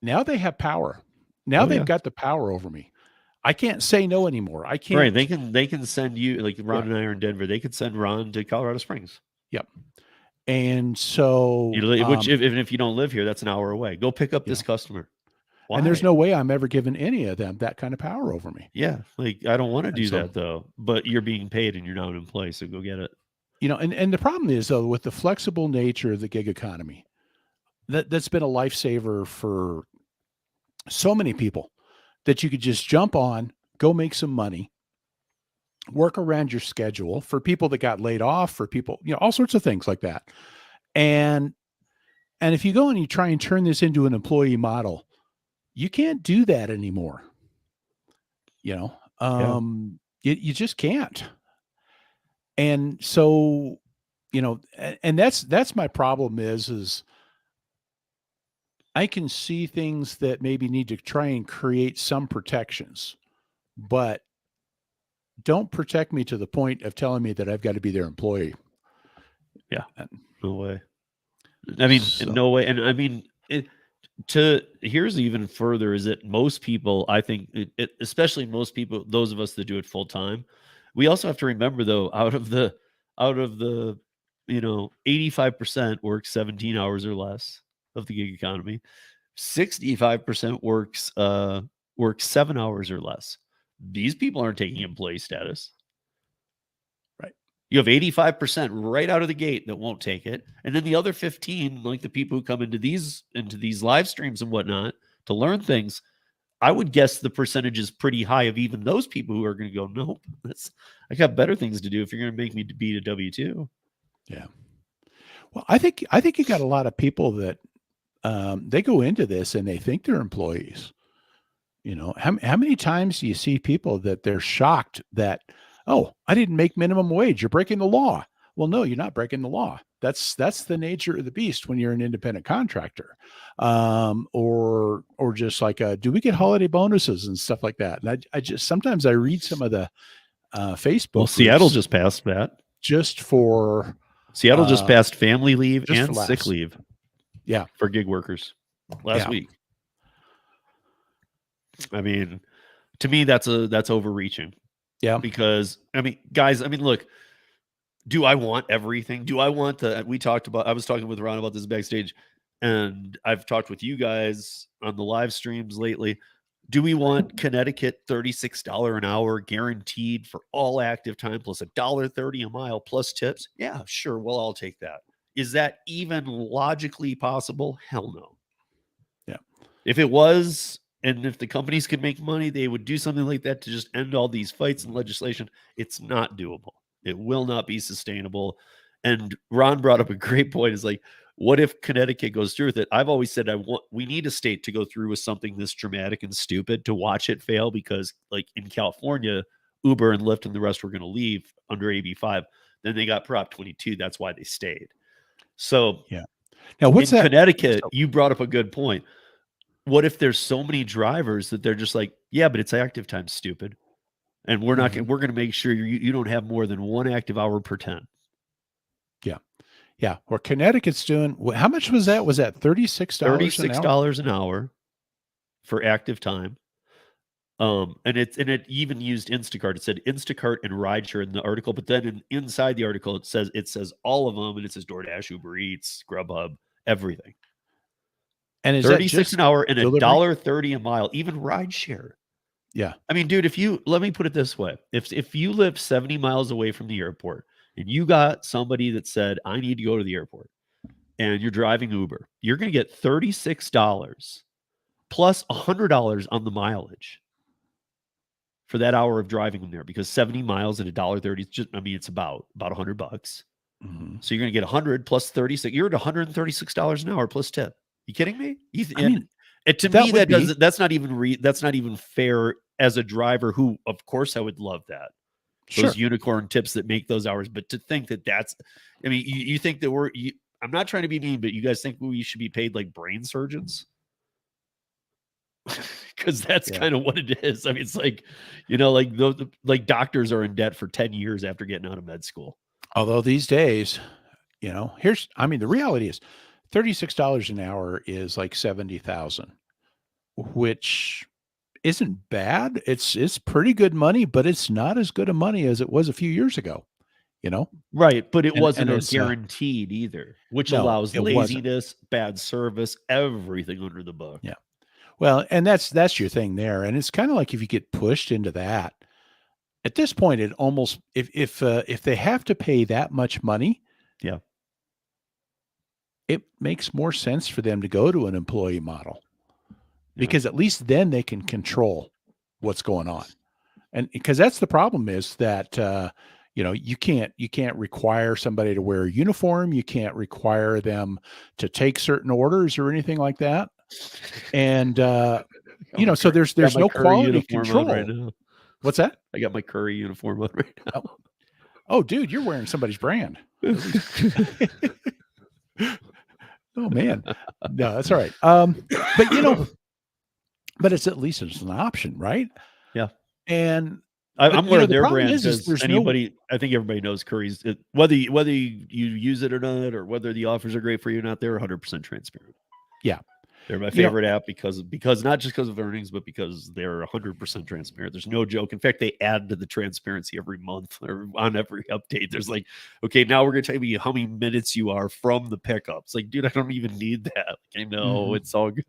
now they have power. Now Oh they've yeah. got the power over me. I can't say no anymore. I Right. can't. They can send you, like Ron Yeah. and I are in Denver. They could send Ron to Colorado Springs. Yep. And so, Which even if you don't live here, that's an hour away. Go pick up this yeah. customer. And there's Why? no way I'm ever giving any of them that kind of power over me. Yeah. Like I don't want to And do so, that though. But you're being paid and you're not in place, so go get it. and the problem is, though, with the flexible nature of the gig economy, that's been a lifesaver for so many people, that you could just jump on, go make some money, work around your schedule, for people that got laid off, for people, all sorts of things like that. And if you go and you try and turn this into an employee model, you can't do that anymore. Yeah. You just can't. And so, and that's my problem is I can see things that maybe need to try and create some protections, but don't protect me to the point of telling me that I've got to be their employee. Yeah. And No way. I mean, so, no way. And I mean, here's even further is that most people, I think, especially most people, those of us that do it full time, we also have to remember though, out of the 85% works 17 hours or less of the gig economy. 65% works 7 hours or less. These people aren't taking employee status. right. You have 85% right out of the gate that won't take it. And then the other 15, like the people who come into these live streams and whatnot to learn things, I would guess the percentage is pretty high of even those people who are going to go, nope, I got better things to do if you're going to make me to beat a W-2. Yeah. Well, I think you got a lot of people that they go into this and they think they're employees. How many times do you see people that they're shocked that, oh, I didn't make minimum wage, you're breaking the law? Well, no, you're not breaking the law. That's the nature of the beast when you're an independent contractor. Or just like, do we get holiday bonuses and stuff like that? And I just, sometimes I read some of the Well, Facebook Seattle groups just passed that. just for Seattle just passed family leave just for and sick laughs. leave Yeah. for gig workers last Yeah. week. I mean, to me, that's overreaching. Yeah. Because I mean, guys, I mean, look, do I want everything? Do I want I was talking with Ron about this backstage, and I've talked with you guys on the live streams lately. Do we want Connecticut $36 an hour guaranteed for all active time plus $1.30 a mile plus tips? Yeah, sure. Well, I'll take that. Is that even logically possible? Hell no. Yeah. If it was, and if the companies could make money, they would do something like that to just end all these fights and legislation. It's not doable. It will not be sustainable. And Ron brought up a great point. Is like, what if Connecticut goes through with it? I've always said we need a state to go through with something this dramatic and stupid to watch it fail, because like in California, Uber and Lyft and the rest were going to leave under AB5. Then they got Prop 22. That's why they stayed. So Yeah. Now, what's in that? Connecticut, So, you brought up a good point. What if there's so many drivers that they're just like, yeah, but it's active time, stupid. And we're not mhm. we're going to make sure you don't have more than 1 active hour per 10. Yeah. Yeah. Where Connecticut's doing, how much was that? Was that $36 an hour? $36 an hour for active time. And it even used Instacart. It said Instacart and rideshare in the article, but then inside the article it says all of them, and it says DoorDash, Uber Eats, Grubhub, everything. And is that 36 an just hour and delivery? $1.30 a mile, even rideshare. Yeah. I mean, dude, let me put it this way. If you live 70 miles away from the airport and you got somebody that said, I need to go to the airport, and you're driving Uber, you're going to get $36 plus $100 on the mileage for that hour of driving them there, because 70 miles at $1.30 is just, I mean, it's about $100. Mhm. So you're going to get 100 plus 36. You're at $136 an hour plus tip. You kidding me? I mean, And to that me, would be, that's not even fair as a driver who, of course, I would love that. Those sure. unicorn tips that make those hours. But to think I mean, you think that I'm not trying to be mean, but you guys think we should be paid like brain surgeons? Because that's Yeah. kind of what it is. I mean, it's like, like doctors are in debt for 10 years after getting out of med school. Although these days, I mean, the reality is $36 an hour is like 70,000, which isn't bad. It's pretty good money, but it's not as good a money as it was a few years ago, you know? Right. But it And wasn't a it's, guaranteed either, which no, allows it wasn't. laziness, bad service, everything under the book. Yeah. Well, and that's your thing there. And it's kind of like if you get pushed into that, at this point, it almost, if they have to pay that much money, Yeah. it makes more sense for them to go to an employee model, Yeah. because at least then they can control what's going on. And because that's the problem, is that you can't require somebody to wear a uniform, you can't require them to take certain orders or anything like that. And so Got there's my no Curry quality uniform on right control. now. What's that? I got my Curry uniform on right now. Oh, dude, you're wearing somebody's brand. At least. Oh man, no, that's all right. But but it's at least it's an option, right? Yeah. And I'm wearing the their problem brand is because there's no, I think everybody knows Curry's, whether you use it or not, or whether the offers are great for you or not, they're 100% transparent. yeah, They're my you know, favorite app because not just because of earnings, but because they're 100% transparent. There's no joke. In fact, they add to the transparency every month or on every update. There's like, okay, now we're going to tell you how many minutes you are from the pickups. Like, dude, I don't even need that. Like, I know it's all good.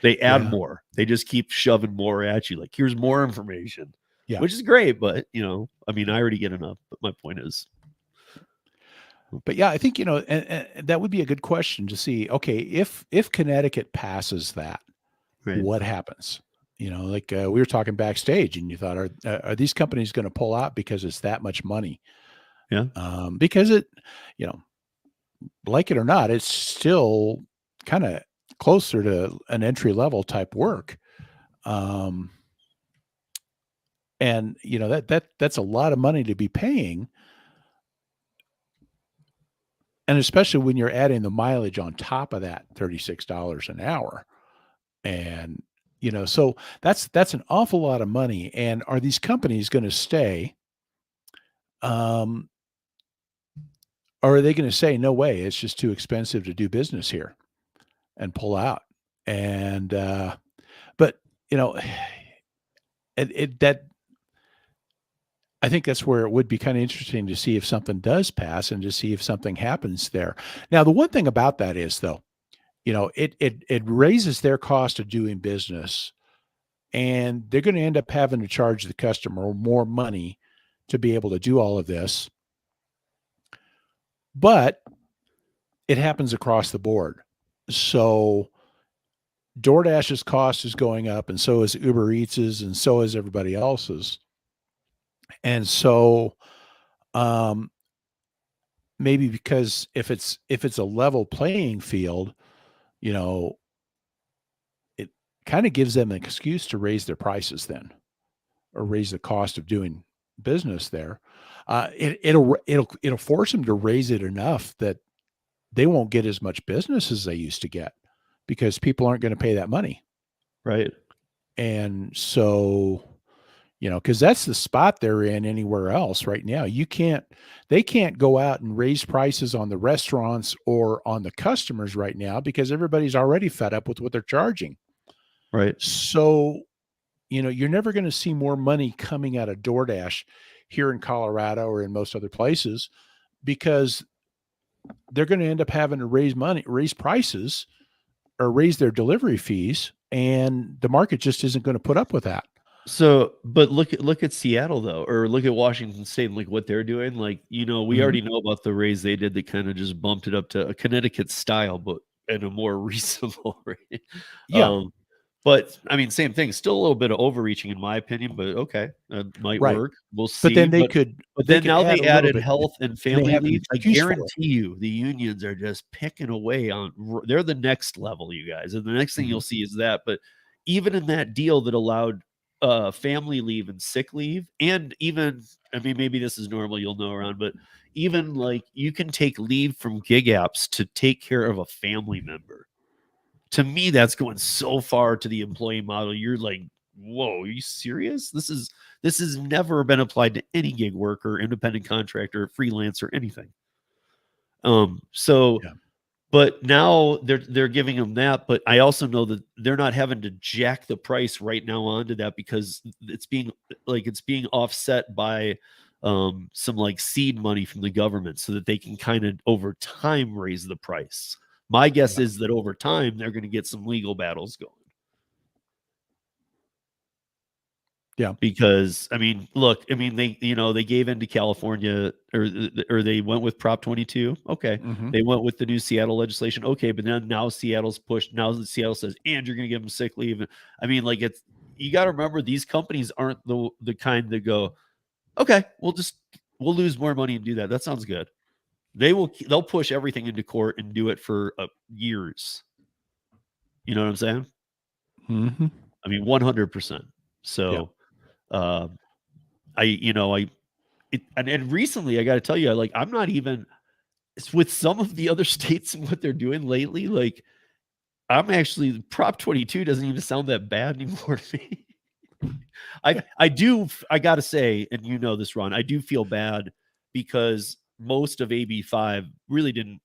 They add yeah, more. They just keep shoving more at you. Like, here's more information, yeah. which is great. But, I mean, I already get enough. But my point is, But yeah, I think and that would be a good question to see. Okay, if Connecticut passes that, right. what happens? Like we were talking backstage, and you thought, are these companies going to pull out because it's that much money? Yeah. Because it, you know, like it or not, it's still kind of closer to an entry level type work. Um, and that's a lot of money to be paying. And especially when you're adding the mileage on top of that $36 an hour. And, so that's an awful lot of money. And are these companies going to stay? Um, or are they going to say, no way, it's just too expensive to do business here, and pull out? And, but, you know, that I think that's where it would be kind of interesting to see if something does pass and to see if something happens there. Now, the one thing about that is, though, it raises their cost of doing business, and they're going to end up having to charge the customer more money to be able to do all of this. But it happens across the board. So DoorDash's cost is going up, and so is Uber Eats's, and so is everybody else's. And so, um, maybe because if it's a level playing field, you know, it kind of gives them an excuse to raise their prices then, or raise the cost of doing business there. It'll force them to raise it enough that they won't get as much business as they used to get because people aren't going to pay that money. Right. And so, because that's the spot they're in anywhere else right now. They can't go out and raise prices on the restaurants or on the customers right now because everybody's already fed up with what they're charging. Right. So, you're never going to see more money coming out of DoorDash here in Colorado or in most other places because they're going to end up having to raise prices or raise their delivery fees, and the market just isn't going to put up with that. So, but look at Seattle though, or look at Washington State and like what they're doing. Like, we Mhm. already know about the raise they did that kind of just bumped it up to a Connecticut style, but at a more reasonable rate. Yeah, Um, but I mean, same thing. Still a little bit of overreaching in my opinion, but okay, that might right. work. We'll But see. then But they then could now add they a little added bit, health and and they family have an leave. I excuse for it. guarantee you, the unions are just picking away on. They're the next level, you guys, and the next thing Mhm. you'll see is that. But even in that deal that allowed family leave and sick leave, and even, I mean, maybe this is normal, you'll know around, but even like you can take leave from gig apps to take care of a family member. To me, that's going so far to the employee model. You're like, whoa, are you serious? This has never been applied to any gig worker, independent contractor, freelancer, anything. So Yeah. but now they're giving them that, but I also know that they're not having to jack the price right now onto that because it's being offset by some like seed money from the government so that they can kind of over time raise the price. My guess Yeah. is that over time they're going to get some legal battles going. Yeah. Because I mean, look, I mean they gave in to California or they went with Prop 22. Okay. Mhm. They went with the new Seattle legislation. Okay, but then now Seattle's pushed. Now that Seattle says, and you're going to give them sick leave. I mean, like it's you got to remember these companies aren't the kind that go, okay, we'll lose more money and do that. That sounds good. They'll push everything into court and do it for years. You know what I'm saying? Mhm. I mean, 100%. Yeah. So um, I and recently I got to tell you, I'm not even with some of the other states and what they're doing lately. Like I'm actually Prop 22 doesn't even sound that bad anymore to me. I gotta say, and you know this, Ron, I do feel bad because most of AB5 really didn't.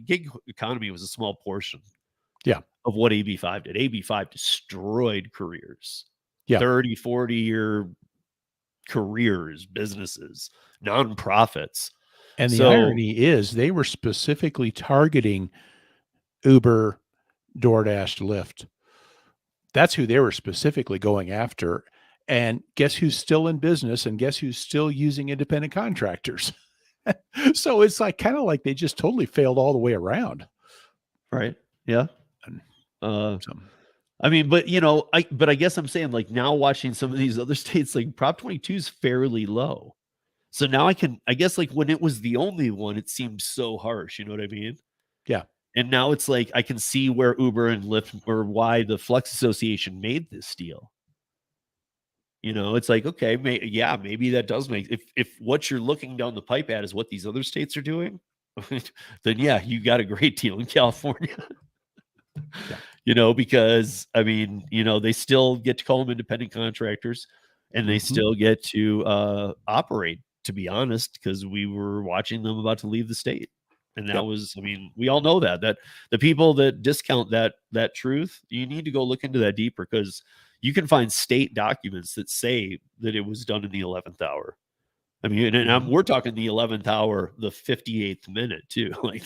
Gig economy was a small portion Yeah. of what AB5 did. AB5 destroyed careers, Yeah. 30, 40-year careers, businesses, nonprofits. And the So irony is they were specifically targeting Uber, DoorDash, Lyft. That's who they were specifically going after. And guess who's still in business and guess who's still using independent contractors? So it's like kind of like they just totally failed all the way around. right, yeah. And Uh, so, I mean, but I guess I'm saying like now watching some of these other states, like Prop 22 is fairly low. So now I guess like when it was the only one, it seemed so harsh. You know what I mean? yeah. And now it's like I can see where Uber and Lyft or why the Flex Association made this deal. It's like, okay, yeah, maybe that does make if what you're looking down the pipe at is what these other states are doing, then yeah, you got a great deal in California. Yeah. Because I mean, they still get to call them independent contractors and they Mhm. still get to operate, to be honest, because we were watching them about to leave the state. And that Yep. was, I mean, we all know that the people that discount that truth, you need to go look into that deeper because you can find state documents that say that it was done in the 11th hour. I mean, and Mhm. we're talking the 11th hour, the 58th minute too. Like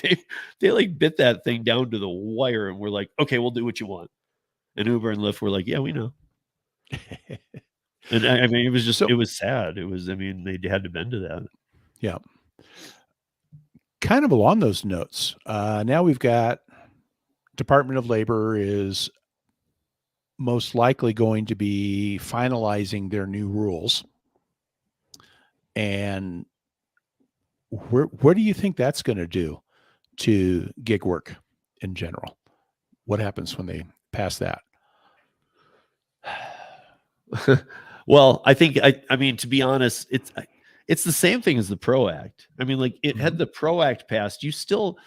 they like bit that thing down to the wire, and we're like, okay, we'll do what you want. And Uber and Lyft were like, yeah, we know. And I mean, it So, was sad. It was, I mean, they had to bend to that. yeah, kind of along those notes. Now we've got Department of Labor is most likely going to be finalizing their new rules. And Where do you think that's going to do to gig work in general? What happens when they pass that? Well, I think I mean, to be honest, it's the same thing as the PRO Act. I mean, like it had Mhm. the PRO Act passed, you still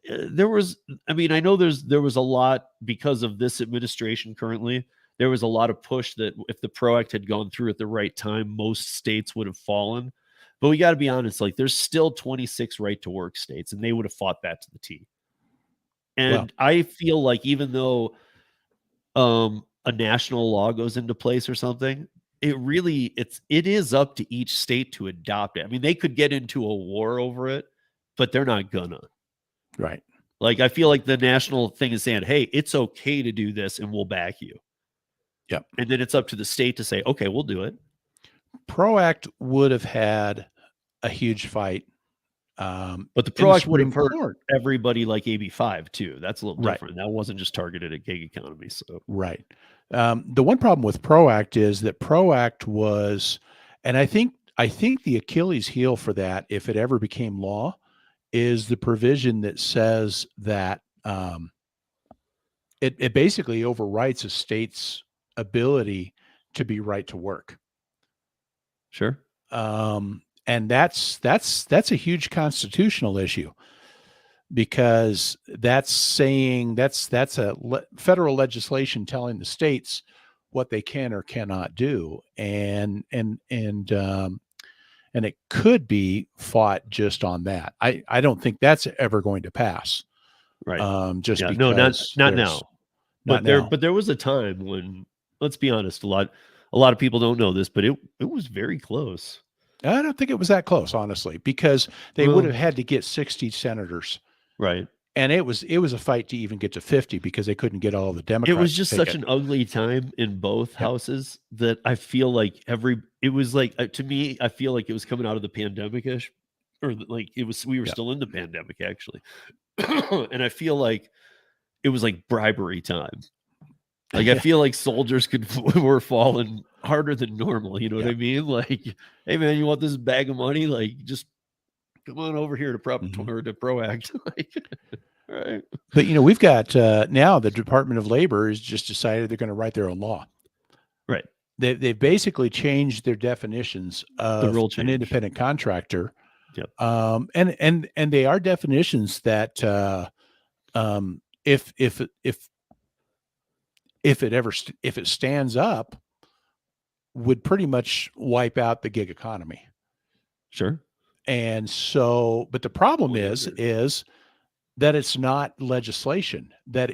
there was I mean, I know there was a lot because of this administration currently. There was a lot of push that if the PRO Act had gone through at the right time, most states would have fallen. But we got to be honest, like there's still 26 right to work states, and they would have fought that to the T. Well, And I feel like even though a national law goes into place or something, it is up to each state to adopt it. I mean, they could get into a war over it, but they're not gonna. right. Like I feel like the national thing is saying, "Hey, it's okay to do this and we'll back you." Yep. And then it's up to the state to say, "Okay, we'll do it." ProAct would have had a huge fight But the in the PRO Act would have Supreme hurt Court. everybody like AB5 too. That's a little Right. different. That wasn't just targeted at gig economy. So Right. The one problem with ProAct is that ProAct was, and I think the Achilles heel for that, if it ever became law, is the provision that says that it basically overwrites a state's ability to be right to work. sure. And that's a huge constitutional issue because that's saying that's federal legislation telling the states what they can or cannot do, and it could be fought just on that. I don't think that's ever going to pass, Right. just Yeah. No, not because not there's now. not now. But there was a time when, let's be honest, a lot of people don't know this, but it was very close. I don't think it was that close, honestly, because they would have Well, had to get 60 senators, right. and it was a fight to even get to 50 because they couldn't get all the It was Democrats to just take such it. an ugly time in both Yep. houses that I feel like it was like to me, I feel like it was coming out of the pandemic ish, or like it was we were Yep. still in the pandemic actually, and I feel like it was like bribery time. Like I Yeah. feel like soldiers could were falling harder than normal. You know what Yeah. I mean? Like, hey man, you want this bag of money? Like, just come on over here to Mhm. or to Proact. Like, all right, But we've got now the Department of Labor has just decided they're going to write their own law. right. They've basically changed their definitions The of rule an change. independent contractor, Yep. and they are definitions that if it ever if it stands up, would pretty much wipe out the gig economy. Sure. And so, but the problem Totally is agree. is that it's not legislation, that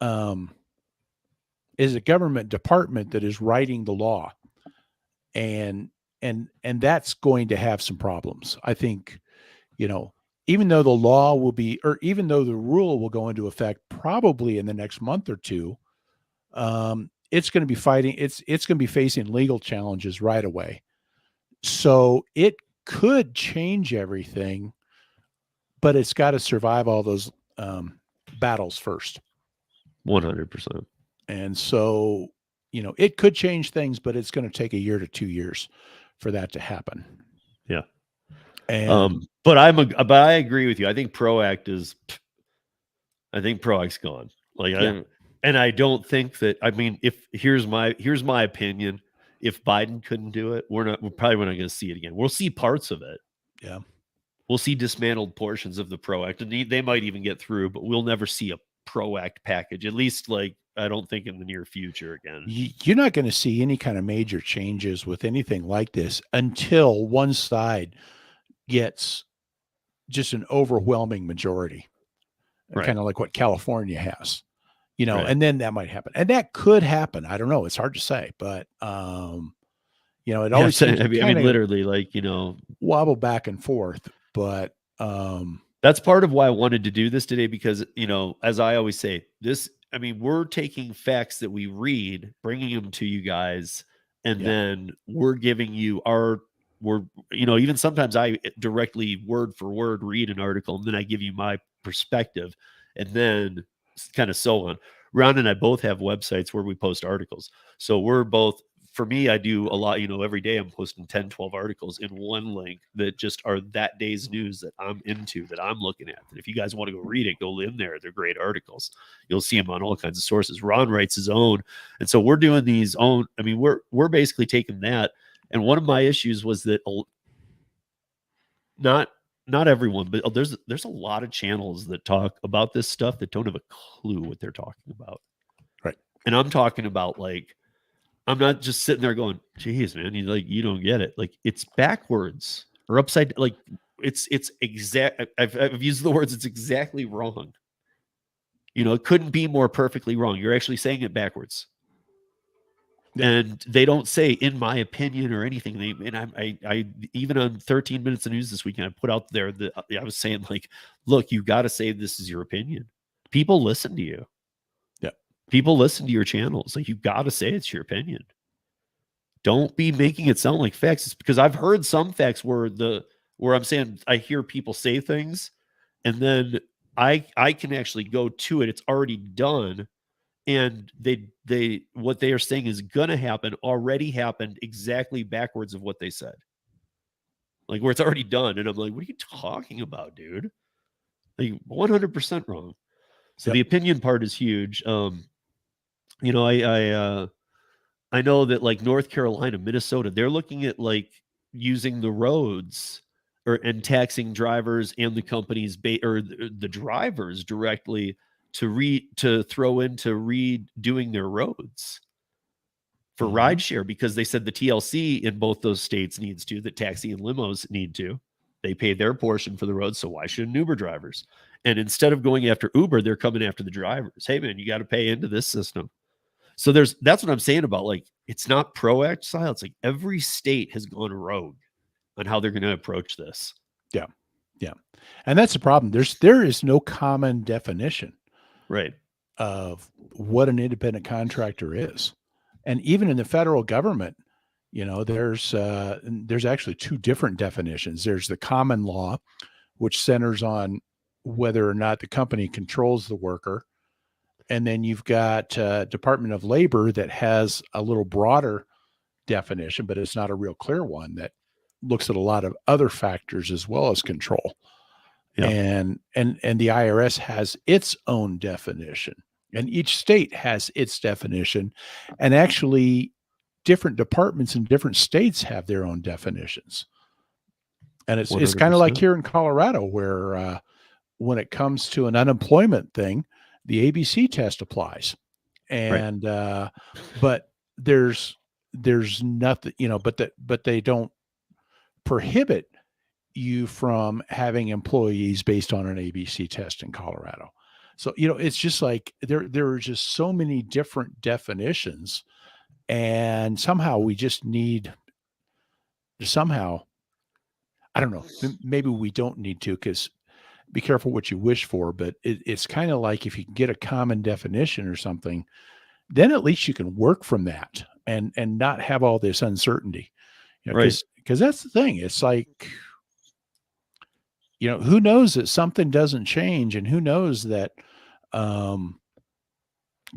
um, is a government department that is writing the law, and and that's going to have some problems. I think, you know, even though the law will be, or even though the rule will go into effect probably in the next month or two, it's going to be fighting. It's going to be facing legal challenges right away. So it could change everything, but it's got to survive all those battles first. 100%. And so, it could change things, but it's going to take a year to 2 years for that to happen. Yeah. And But but I agree with you. I think Proact's gone. Like yeah, and I don't think that. I mean, if here's my opinion. If Biden couldn't do it, we're probably not going to see it again. We'll see parts of it. yeah. We'll see dismantled portions of the PRO Act, and they might even get through, but we'll never see a PRO Act package. At least, like I don't think in the near future again. You're not going to see any kind of major changes with anything like this until one side gets just an overwhelming majority, Right, kind of like what California has, right. and then that might happen. And that could happen. I don't know. It's hard to say, but it Yeah, always seems to I mean, kind of literally, like wobble back and forth. But that's part of why I wanted to do this today because, as I always say, I mean, we're taking facts that we read, bringing them to you guys, and yeah, then we're giving you even sometimes I directly word for word read an article and then I give you my perspective and then kind of so on. Ron and I both have websites where we post articles. So we're both for me, I do a lot, every day I'm posting 10, 12 articles in one link that just are that day's news that I'm into, that I'm looking at. And if you guys want to go read it, go in there. They're great articles. You'll see them on all kinds of sources. Ron writes his own. And so we're doing these own, I mean, we're basically taking that. And one of my issues was that not everyone, but there's a lot of channels that talk about this stuff that don't have a clue what they're talking about. Right. And I'm talking about, like, I'm not just sitting there going, geez, man, you don't get it. Like, it's backwards or upside, like it's exact. I've used the words, it's exactly wrong. It couldn't be more perfectly wrong. You're actually saying it backwards. Yeah. And they don't say, in my opinion, or anything. I even on 13 Minutes of News this weekend, I put out there that I was saying, like, look, you got to say this is your opinion. People listen to you. Yeah. People listen to your channels. Like, you got to say it's your opinion. Don't be making it sound like facts. It's because I've heard some facts where I'm saying, I hear people say things, and then I can actually go to it. It's already done. And they what they are saying is going to happen already happened exactly backwards of what they said. Like, where it's already done. And I'm like, what are you talking about, dude? Like, 100% wrong. So Yep. the opinion part is huge. You know, I know that, like, North Carolina, Minnesota, they're looking at, like, using the roads and taxing drivers and the companies or the drivers directly to throw into redoing their roads for rideshare, because they said the TLC in both those states needs to, that taxi and limos need to. They pay their portion for the roads, so why shouldn't Uber drivers? And instead of going after Uber, they're coming after the drivers. Hey, man, you got to pay into this system. So that's what I'm saying about, like, it's not pro-exile. It's like every state has gone rogue on how they're going to approach this. Yeah. Yeah. And that's the problem. There is no common definition Right. of what an independent contractor is. And even in the federal government, there's actually two different definitions. There's the common law, which centers on whether or not the company controls the worker. And then you've got Department of Labor that has a little broader definition, but it's not a real clear one, that looks at a lot of other factors as well as control. Yeah. And the IRS has its own definition, and each state has its definition, and actually different departments in different states have their own definitions. And it's kind of like 100%. here in Colorado, where when it comes to an unemployment thing, the ABC test applies. And but there's nothing, but they don't prohibit you from having employees based on an ABC test in Colorado. So, it's just like there are just so many different definitions, and somehow we just need somehow, I don't know, maybe we don't need to, because be careful what you wish for, but it's kind of like, if you can get a common definition or something, then at least you can work from that and not have all this uncertainty. Right. Because that's the thing. It's like, who knows that something doesn't change, and who knows that um,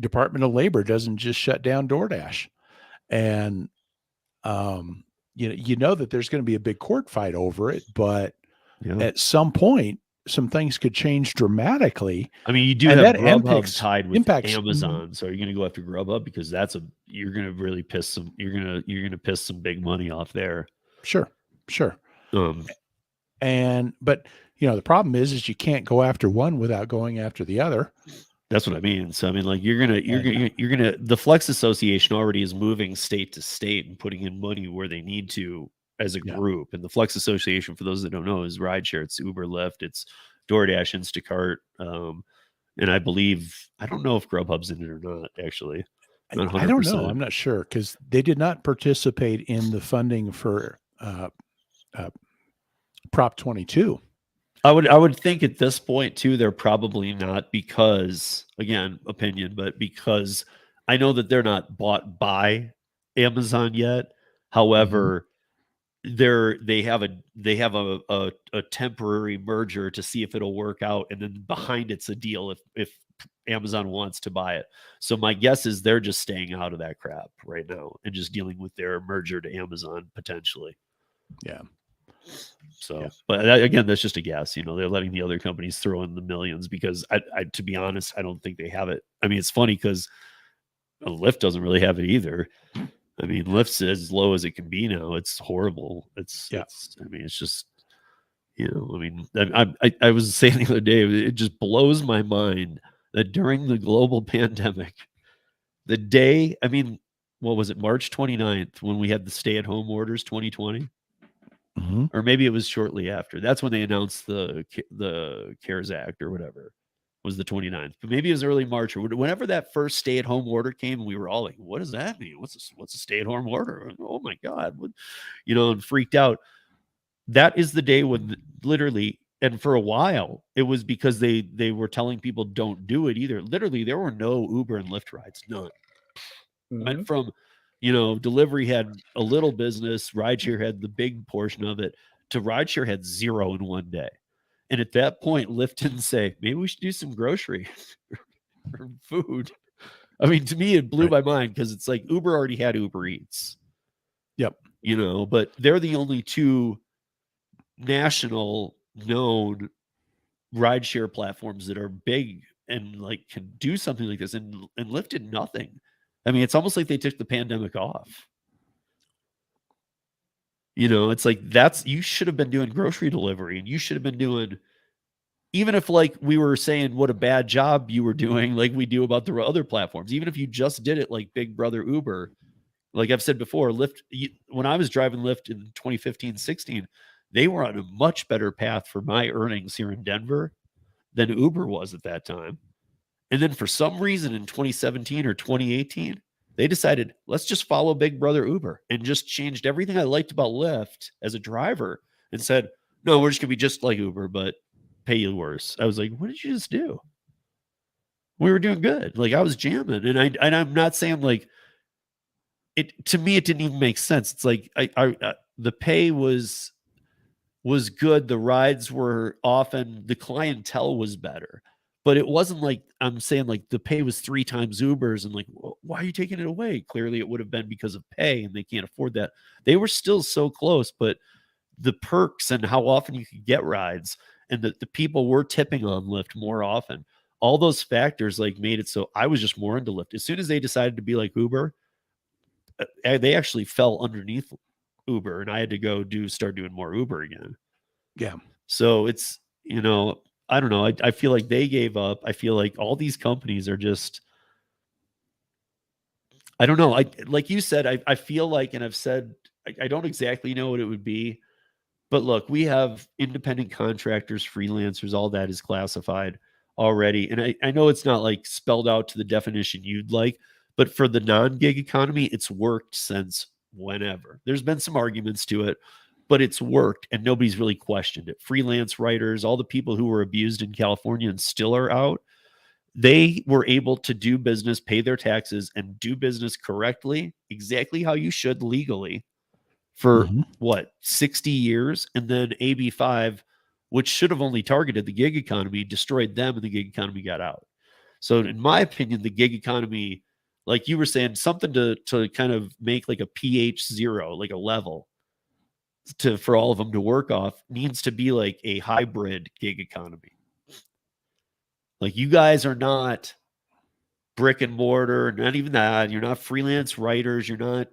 Department of Labor doesn't just shut down DoorDash, and that there's going to be a big court fight over it, but Yeah. at some point, some things could change dramatically. I mean, you do and have that Grubhub tied with impacts Amazon. So are you going to go after Grubhub? Because you're going to really you're going to piss some big money off there. Sure. Um, But the problem is you can't go after one without going after the other. That's what I mean. So I mean, like, the Flex Association already is moving state to state and putting in money where they need to as a group. And the Flex Association, for those that don't know, is rideshare. It's Uber, Lyft, it's DoorDash, Instacart, and I believe, I don't know if Grubhub's in it or not. Actually, I don't know. I'm not sure, because they did not participate in the funding for Prop 22. I would think at this point too, they're probably not, because, again, opinion, but because I know that they're not bought by Amazon yet. However, they have a temporary merger to see if it'll work out, and then behind it's a deal if Amazon wants to buy it. So my guess is they're just staying out of that crap right now and just dealing with their merger to Amazon potentially. Yeah. So, Yeah. but again, that's just a guess. They're letting the other companies throw in the millions because to be honest, I don't think they have it. I mean, it's funny because Lyft doesn't really have it either. I mean, Lyft's as low as it can be now. It's horrible. Yeah. I mean, it's just, I mean, I was saying the other day, it just blows my mind that during the global pandemic, the day, I mean, what was it, March 29th, when we had the stay-at-home orders 2020? Mhm. Or maybe it was shortly after. That's when they announced the CARES Act or whatever, was the 29th. But maybe it was early March or whenever that first stay-at-home order came, we were all like, "What does that mean? What's a stay-at-home order? Oh my God!" And freaked out. That is the day when literally, and for a while, it was because they were telling people don't do it either. Literally, there were no Uber and Lyft rides, none. Went Mhm. from, delivery had a little business, rideshare had the big portion of it, to rideshare had zero in one day. And at that point, Lyft didn't say, maybe we should do some grocery or food. I mean, to me, it blew Right. my mind because it's like Uber already had Uber Eats, Yep. but they're the only two national known rideshare platforms that are big and like can do something like this. And Lyft did nothing. I mean, it's almost like they took the pandemic off. It's like you should have been doing grocery delivery and you should have been doing, even if like we were saying what a bad job you were doing, like we do about the other platforms, even if you just did it like Big Brother Uber, like I've said before, Lyft, when I was driving Lyft in 2015, 16, they were on a much better path for my earnings here in Denver than Uber was at that time. And then for some reason in 2017 or 2018, they decided, let's just follow Big Brother Uber and just changed everything I liked about Lyft as a driver and said, no, we're just going to be just like Uber, but pay you worse. I was like, what did you just do? We were doing good. Like I was jamming. And I'm not saying like it, to me, it didn't even make sense. It's like, the pay was good. The rides were often, the clientele was better. But it wasn't like I'm saying like the pay was 3 times Uber's and like, well, why are you taking it away? Clearly it would have been because of pay and they can't afford that. They were still so close, but the perks and how often you could get rides and the people were tipping on Lyft more often. All those factors like made it so I was just more into Lyft. As soon as they decided to be like Uber, they actually fell underneath Uber and I had to go start doing more Uber again. Yeah. So it's, I don't know. I feel like they gave up. I feel like all these companies are just, I don't know. Like you said, I feel like, and I've said, I don't exactly know what it would be, but look, we have independent contractors, freelancers, all that is classified already. And I know it's not like spelled out to the definition you'd like, but for the non-gig economy, it's worked since whenever. There's been some arguments to it, but it's worked and nobody's really questioned it. Freelance writers, all the people who were abused in California and still are out, they were able to do business, pay their taxes, and do business correctly, exactly how you should legally for Mhm. 60 years. And then AB5, which should have only targeted the gig economy, destroyed them and the gig economy got out. So in my opinion, the gig economy, like you were saying, something to kind of make like a pH 0, like a level for all of them to work off, needs to be like a hybrid gig economy. Like you guys are not brick and mortar, not even that. You're not freelance writers. You're not,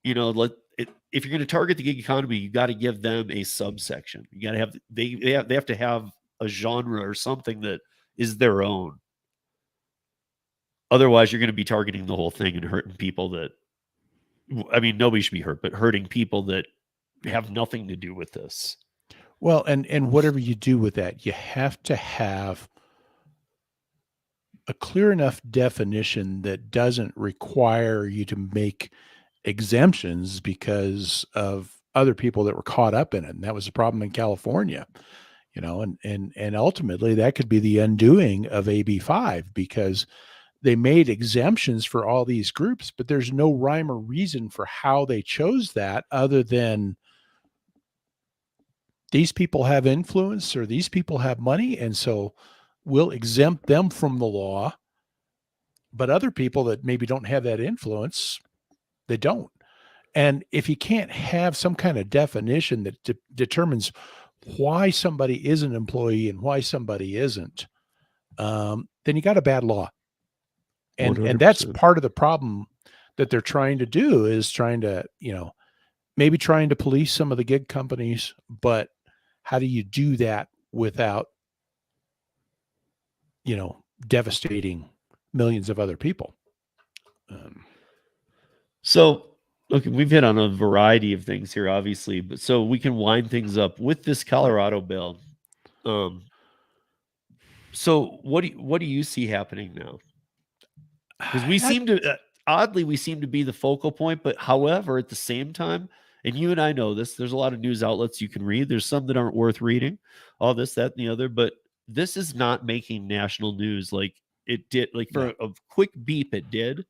if you're going to target the gig economy, you got to give them a subsection. You got to have they have to have a genre or something that is their own. Otherwise, you're going to be targeting the whole thing and hurting people that, I mean, nobody should be hurt, but hurting people that have nothing to do with this. Well, and whatever you do with that, you have to have a clear enough definition that doesn't require you to make exemptions because of other people that were caught up in it. And that was the problem in California, and ultimately that could be the undoing of AB5 because they made exemptions for all these groups, but there's no rhyme or reason for how they chose that other than these people have influence or these people have money. And so will exempt them from the law, but other people that maybe don't have that influence, they don't. And if you can't have some kind of definition that determines why somebody is an employee and why somebody isn't, then you got a bad law. And that's 100%. part of the problem that they're trying to do, is trying to, maybe trying to police some of the gig companies, but how do you do that without, devastating millions of other people? So, look, we've hit on a variety of things here, obviously, but so we can wind things up with this Colorado bill. So what do you see happening now? Because we I, seem to oddly we seem to be the focal point, but however, at the same time, and you and I know this, there's a lot of news outlets you can read. There's some that aren't worth reading, all this, that, and the other, but this is not making national news like it did. Like for no. a quick beep, it did,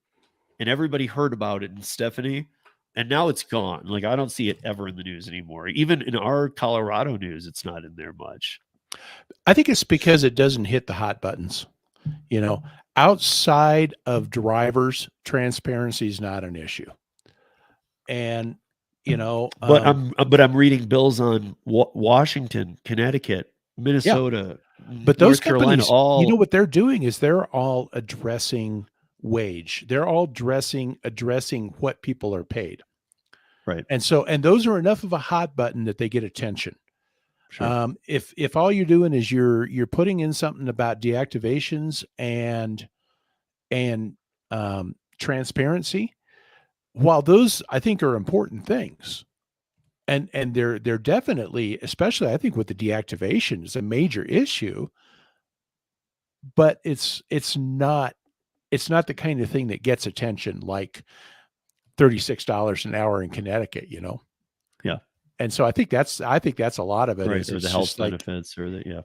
and everybody heard about it in Stephanie, and now it's gone. Like I don't see it ever in the news anymore. Even in our Colorado news, it's not in there much. I think it's because it doesn't hit the hot buttons. You know, outside of drivers, transparency is not an issue. And, But I'm reading bills on Washington, Connecticut, yeah, Minnesota, but those North Carolina, companies, what all they're doing is they're all addressing wage. They're all addressing what people are paid. right. And those are enough of a hot button that they get attention. Sure. If all you're doing is you're putting in something about deactivations and transparency, while those I think are important things, and they're definitely, especially I think with the deactivation, is a major issue, but it's not the kind of thing that gets attention like $36 an hour in Connecticut. Yeah. And so I think that's a lot of it. Right. Is Or the it's health just like benefits or the yeah.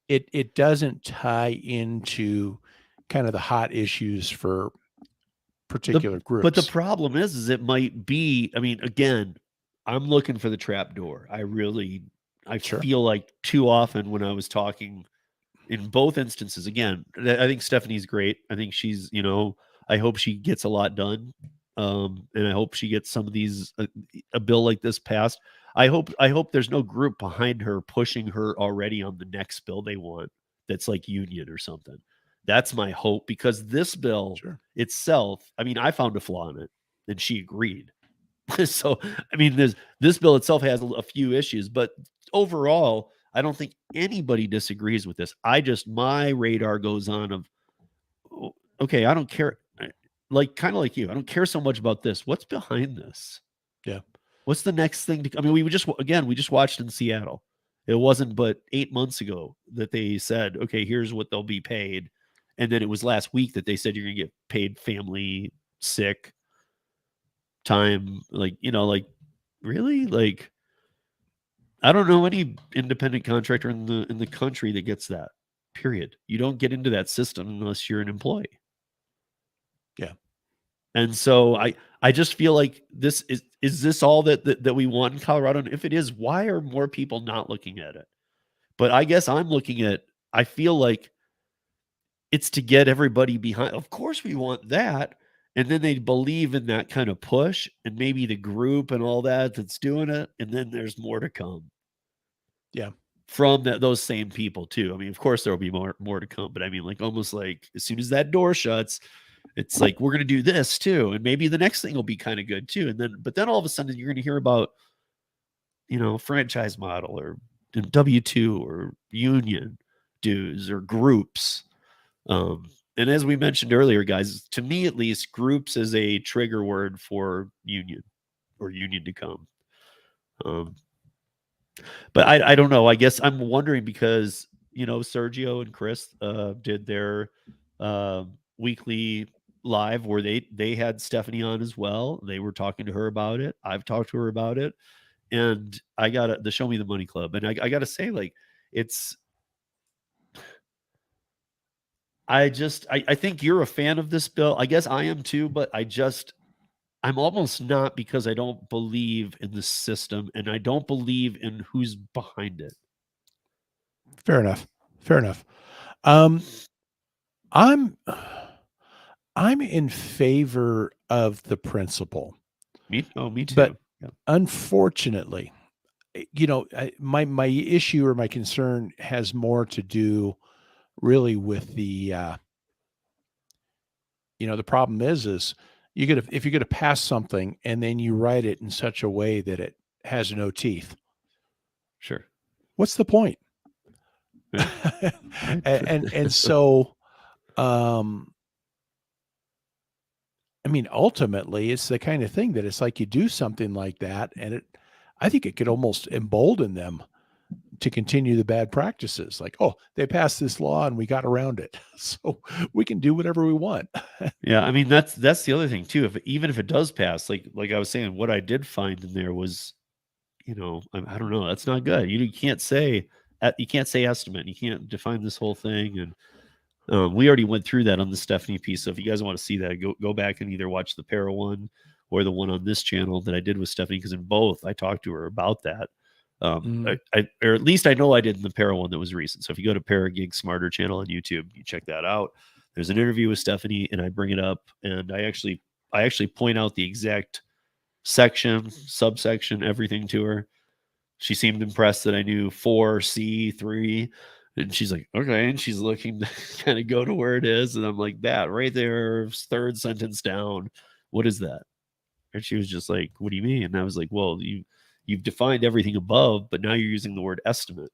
it doesn't tie into kind of the hot issues for The particular but the groups. problem is it might be, I mean, again, I'm looking for the trap door. I Sure. feel like too often when I was talking in both instances, again, I think Stephanie's great. I think she's, I hope she gets a lot done. And I hope she gets some of these a bill like this passed. I hope there's no group behind her pushing her already on the next bill they want that's like union or something. That's my hope because this bill Sure. itself, I mean, I found a flaw in it and she agreed. So, I mean, this bill itself has a few issues, but overall, I don't think anybody disagrees with this. My radar goes on of, okay, I don't care. Like kind of like you, I don't care so much about this. What's behind this? Yeah. What's the next thing to? I mean, we just watched in Seattle. It wasn't but 8 months ago that they said, okay, here's what they'll be paid, and then it was last week that they said you're gonna get paid family sick time. Like really, like I don't know any independent contractor in the country that gets that. Period. You don't get into that system unless you're an employee. Yeah. And so I just feel like is this all that we want in Colorado? And if it is, why are more people not looking at it? But I guess I feel like it's to get everybody behind. Of course we want that. And then they believe in that kind of push and maybe the group and all that that's doing it. And then there's more to come Yeah. from those same people too. I mean, of course there will be more to come, but I mean, like almost like as soon as that door shuts, it's like we're going to do this too, and maybe the next thing will be kind of good too. But then all of a sudden you're going to hear about franchise model or W-2 or union dues or groups. And as we mentioned earlier, guys, to me at least, groups is a trigger word for union or union to come. But I don't know. I guess I'm wondering because Sergio and Chris did their weekly live where they had Stephanie on as well. They were talking to her about it. I've talked to her about it, and I got the Show Me the Money Club, and I got to say, like, it's. I think you're a fan of this bill. I guess I am too, but I'm almost not because I don't believe in the system and I don't believe in who's behind it. Fair enough. Fair enough. Um, I'm I'm in favor of the principle, Me but too. Yeah, unfortunately, my issue or my concern has more to do really with the problem is if you're going to pass something and then you write it in such a way that it has no teeth, sure. what's the point? Right. Right. And so, um, I mean, ultimately, it's the kind of thing that it's like you do something like that, and I think it could almost embolden them to continue the bad practices. Like, oh, they passed this law and we got around it, so we can do whatever we want. Yeah, I mean that's the other thing too. If even if it does pass, like I was saying, what I did find in there was, I don't know, that's not good. You can't say you can't say estimate. You can't define this whole thing, and we already went through that on the Stephanie piece. So if you guys want to see that, go back and either watch the Para one or the one on this channel that I did with Stephanie, because in both I talked to her about that. Mm, Or at least I know I did in the Para one that was recent. So if you go to Para Gig Smarter channel on YouTube, you check that out. There's an interview with Stephanie, and I bring it up, and I actually point out the exact section, subsection, everything to her. She seemed impressed that I knew 4C3. And she's like, okay. And she's looking to kind of go to where it is. And I'm like, that right there, third sentence down. What is that? And she was just like, what do you mean? And I was like, well, you've defined everything above, but now you're using the word estimate.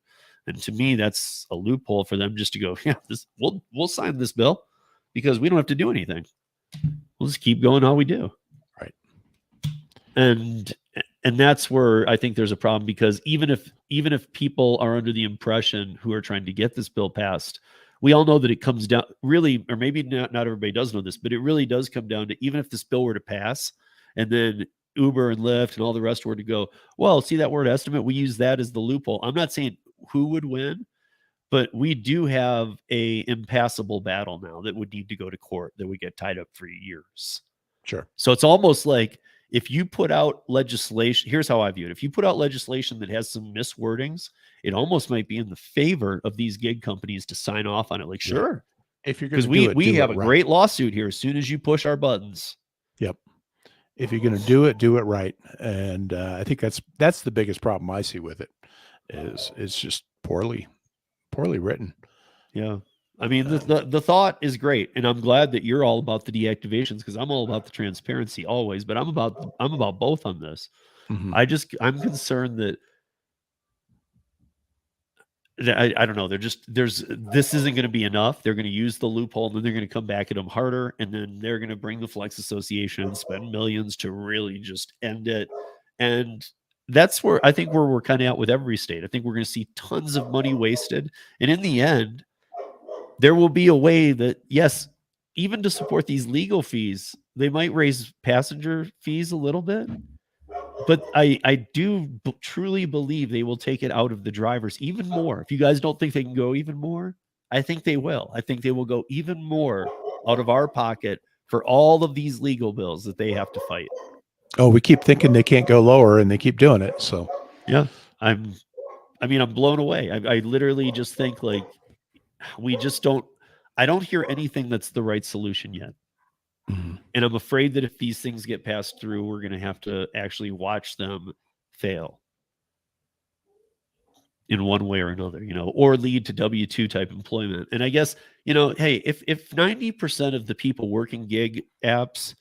And to me, that's a loophole for them just to go, yeah, we'll sign this bill because we don't have to do anything. We'll just keep going how we do. right. and and that's where I think there's a problem, because even if people are under the impression who are trying to get this bill passed, we all know that it comes down really, or maybe not everybody does know this, but it really does come down to, even if this bill were to pass and then Uber and Lyft and all the rest were to go, well, see that word estimate, we use that as the loophole. I'm not saying who would win, but we do have a impassable battle now that would need to go to court, that would get tied up for years. Sure. So it's almost like, if you put out legislation, here's how I view it. If you put out legislation that has some miswordings, it almost might be in the favor of these gig companies to sign off on it. Like, Yeah. sure, If you're going because to we do have it a right. great lawsuit here as soon as you push our buttons. Yep. If you're going to do it right. And I think that's the biggest problem I see with it is it's just poorly written. Yeah. I mean, Um, the thought is great, and I'm glad that you're all about the deactivations, because I'm all about the transparency always, but I'm about both on this. mhm. I'm concerned that I don't know. This isn't going to be enough. They're going to use the loophole, and then they're going to come back at them harder, and then they're going to bring the Flex Association and spend millions to really just end it. And that's where I think where we're kind of at with every state. I think we're going to see tons of money wasted, and in the end, there will be a way that, yes, even to support these legal fees, they might raise passenger fees a little bit, but I do truly believe they will take it out of the drivers even more. If you guys don't think they can go even more, I think they will. I think they will go even more out of our pocket for all of these legal bills that they have to fight. Oh, we keep thinking they can't go lower and they keep doing it. So, Yeah, I'm. I mean, I'm blown away. I literally just think, like, we just don't. I don't hear anything that's the right solution yet. mhm. And I'm afraid that if these things get passed through, we're going to have to actually watch them fail in one way or another, or lead to W-2 type employment. And I guess, hey, if 90% of the people working gig apps,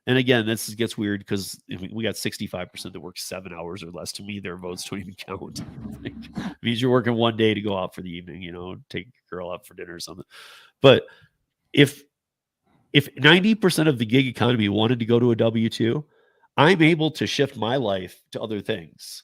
and again, this gets weird because we got 65% that work 7 hours or less. To me, their votes don't even count. Like, it means you're working one day to go out for the evening, take your girl out for dinner or something. But if 90% of the gig economy wanted to go to a W-2, I'm able to shift my life to other things.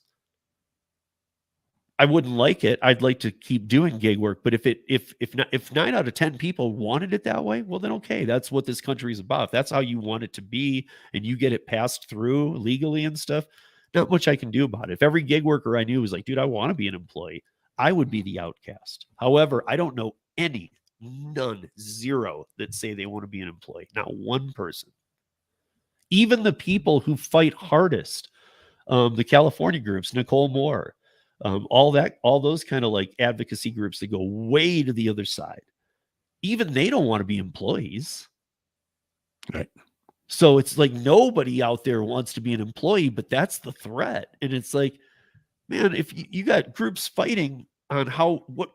I wouldn't like it. I'd like to keep doing gig work, but if 9 out of 10 people wanted it that way, well then okay, that's what this country is about. If that's how you want it to be and you get it passed through legally and stuff, not much I can do about it. If every gig worker I knew was like, dude, I want to be an employee, I would be the outcast. However, I don't know any, none, zero that say they want to be an employee. Not one person. Even the people who fight hardest, the California groups, Nicole Moore, all those kind of like advocacy groups that go way to the other side. even they don't want to be employees. Right. So it's like nobody out there wants to be an employee, but that's the threat. And it's like, man, if you got groups fighting on what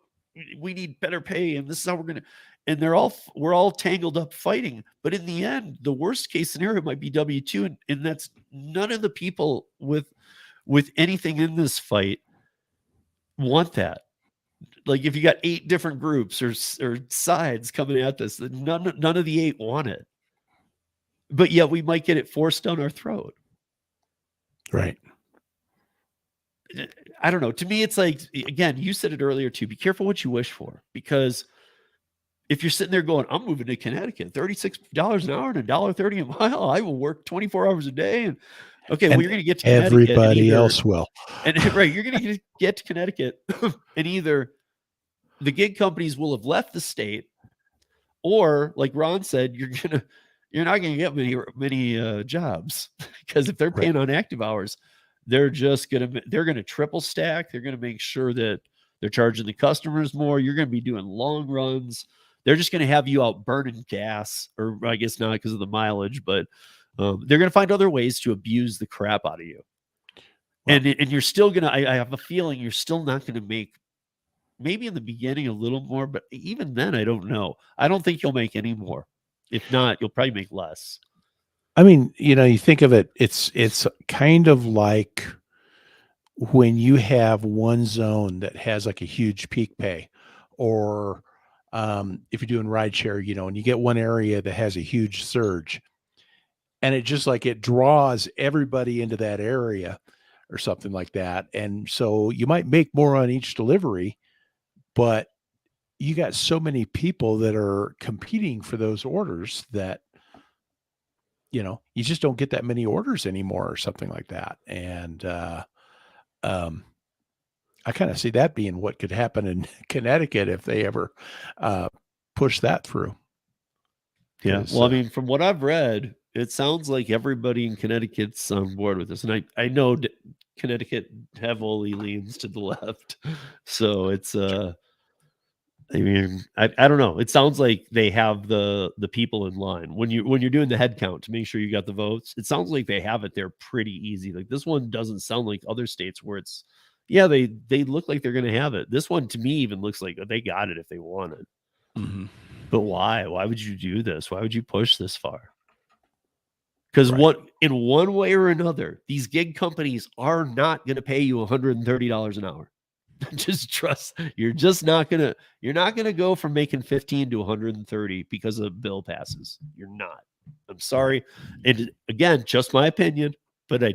we need better pay and this is how we're gonna, and we're all tangled up fighting. But in the end, the worst case scenario might be W-2, and that's none of the people with anything in this fight want that. Like if you got 8 different groups or sides coming at this, none of the 8 want it. But yet we might get it forced down our throat. Right. I don't know. To me, it's like, again, you said it earlier too. Be careful what you wish for, because if you're sitting there going, I'm moving to Connecticut, $36 an hour and $1.30 a mile, I will work 24 hours a day. And okay, well, And you're going to get to Connecticut. everybody else will. And right, you're going to get to Connecticut, and either the gig companies will have left the state, or like Ron said, you're not going to get many jobs, because if they're paying on active hours, they're going to triple stack. They're going to make sure that they're charging the customers more. You're going to be doing long runs. They're just going to have you out burning gas, or I guess not because of the mileage, but they're going to find other ways to abuse the crap out of you. Well, and you're still going to, I have a feeling you're still not going to make, maybe in the beginning a little more, but even then, I don't know. I don't think you'll make any more. If not, you'll probably make less. I mean, you think of it, it's kind of like when you have one zone that has like a huge peak pay, or if you're doing rideshare, and you get one area that has a huge surge, and it just like it draws everybody into that area or something like that. And so you might make more on each delivery, but you got so many people that are competing for those orders that you just don't get that many orders anymore or something like that. And I kind of see that being what could happen in Connecticut if they ever push that through. Yeah. Well, I mean, from what I've read, it sounds like everybody in Connecticut's on board with this. And I know Connecticut heavily leans to the left. So it's, I mean, I don't know. It sounds like they have the people in line when you're doing the head count to make sure you got the votes. It sounds like they have it there pretty easy. Like this one doesn't sound like other states where it's, yeah, they look like they're going to have it. This one to me even looks like they got it if they want it. Mm-hmm. But why? Why would you do this? Why would you push this far? Because in one way or another, these gig companies are not going to pay you $130 an hour. Just trust. You're not gonna go from making 15 to 130 because a bill passes. You're not. I'm sorry. And again, just my opinion, but I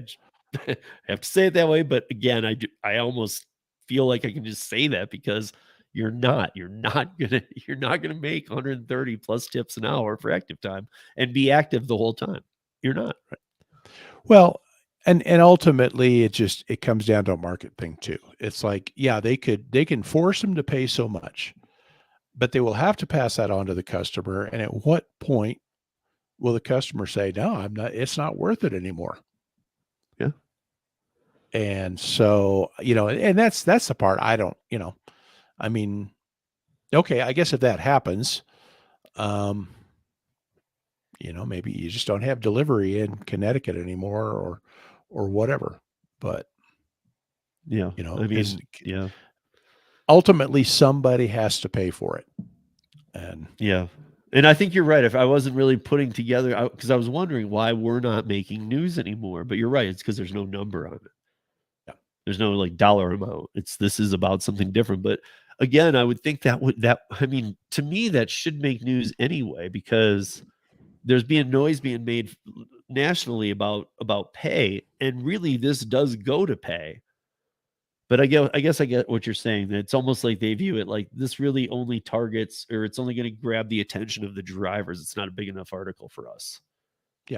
have to say it that way. But again, I almost feel like I can just say that because you're not gonna make 130 plus tips an hour for active time and be active the whole time. You're not. Well, and ultimately it comes down to a market thing too. It's like, yeah, they can force them to pay so much, but they will have to pass that on to the customer. And at what point will the customer say, no, it's not worth it anymore? Yeah. And so, and that's the part I don't, I mean, okay, I guess if that happens, maybe you just don't have delivery in Connecticut anymore or whatever. But yeah, I mean, yeah. Ultimately somebody has to pay for it. And yeah. And I think you're right. If I wasn't really putting together, because I was wondering why we're not making news anymore, but you're right. It's because there's no number on it. Yeah. There's no like dollar amount. This is about something different. But again, I would think I mean, to me, that should make news anyway, because there's noise being made nationally about pay. And really this does go to pay. But I guess I get what you're saying. That it's almost like they view it like this really only targets, or it's only going to grab the attention of the drivers. It's not a big enough article for us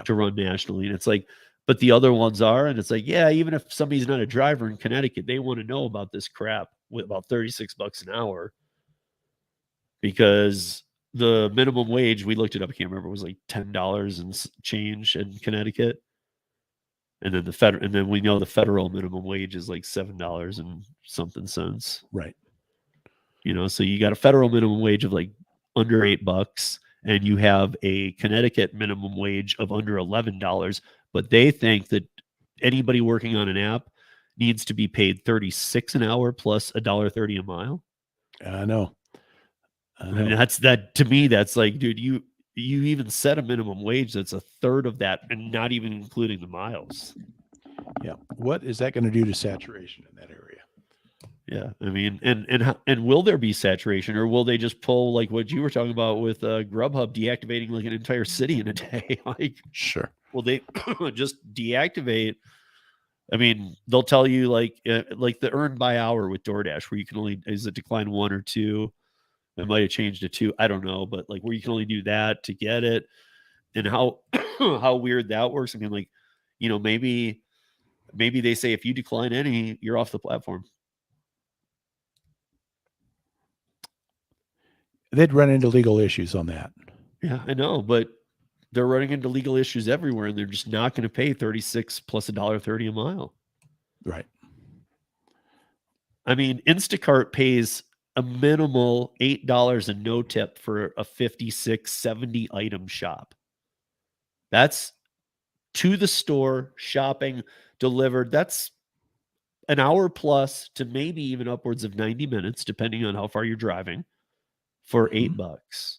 to run nationally. And it's like, but the other ones are, and it's like, yeah, even if somebody's not a driver in Connecticut, they want to know about this crap with about $36 an hour, because the minimum wage, we looked it up, I can't remember, it was like $10 and change in Connecticut. And then we know the federal minimum wage is like $7 and something cents. Right. So you got a federal minimum wage of like under $8 and you have a Connecticut minimum wage of under $11, but they think that anybody working on an app needs to be paid 36 an hour plus $1.30 a mile. I know. I mean, that to me, that's like, dude, you even set a minimum wage that's a third of that, and not even including the miles. Yeah. What is that going to do to saturation in that area? Yeah, I mean, and will there be saturation, or will they just pull like what you were talking about with Grubhub deactivating like an entire city in a day? Like, Sure. will they just deactivate? I mean, they'll tell you like the earn by hour with DoorDash, where you can only is it decline 1 or 2. It might have changed to 2. I don't know, but like where you can only do that to get it, and how how weird that works. I mean, like, maybe they say if you decline any, you're off the platform. They'd run into legal issues on that. Yeah, I know, but they're running into legal issues everywhere, and they're just not going to pay 36 plus $1.30 a mile. Right. I mean, Instacart pays a minimal $8 and no tip for a 56, 70 item shop. That's to the store, shopping, delivered. That's an hour plus to maybe even upwards of 90 minutes, depending on how far you're driving, for $8.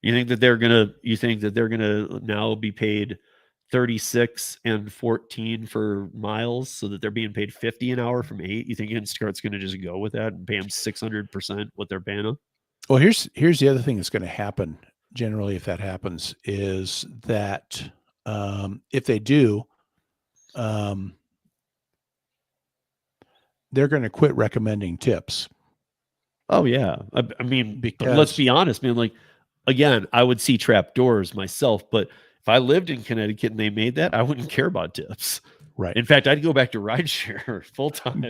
You think that they're gonna now be paid 36 and 14 for miles, so that they're being paid 50 an hour from 8? You think Instacart's gonna just go with that and pay them 600% what they're paying them? Well, here's the other thing that's going to happen generally if that happens is that if they do, um, they're going to quit recommending tips. Oh yeah, I mean, but let's Because be honest, man. Like, again, I would see trap doors myself, but if I lived in Connecticut and they made that, I wouldn't care about tips. right, In fact, I'd go back to rideshare full time.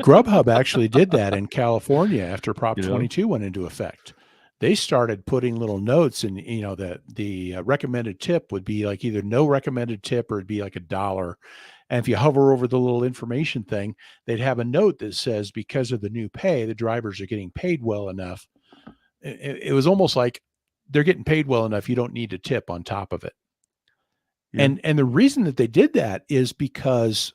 Grubhub actually did that in California after Prop You know, 22 went into effect. They started putting little notes, and the recommended tip would be like either no recommended tip or it'd be like $1. And if you hover over the little information thing, they'd have a note that says because of the new pay, the drivers are getting paid well enough. It was almost like they're getting paid well enough. You don't need to tip on top of it. yeah, And the reason that they did that is because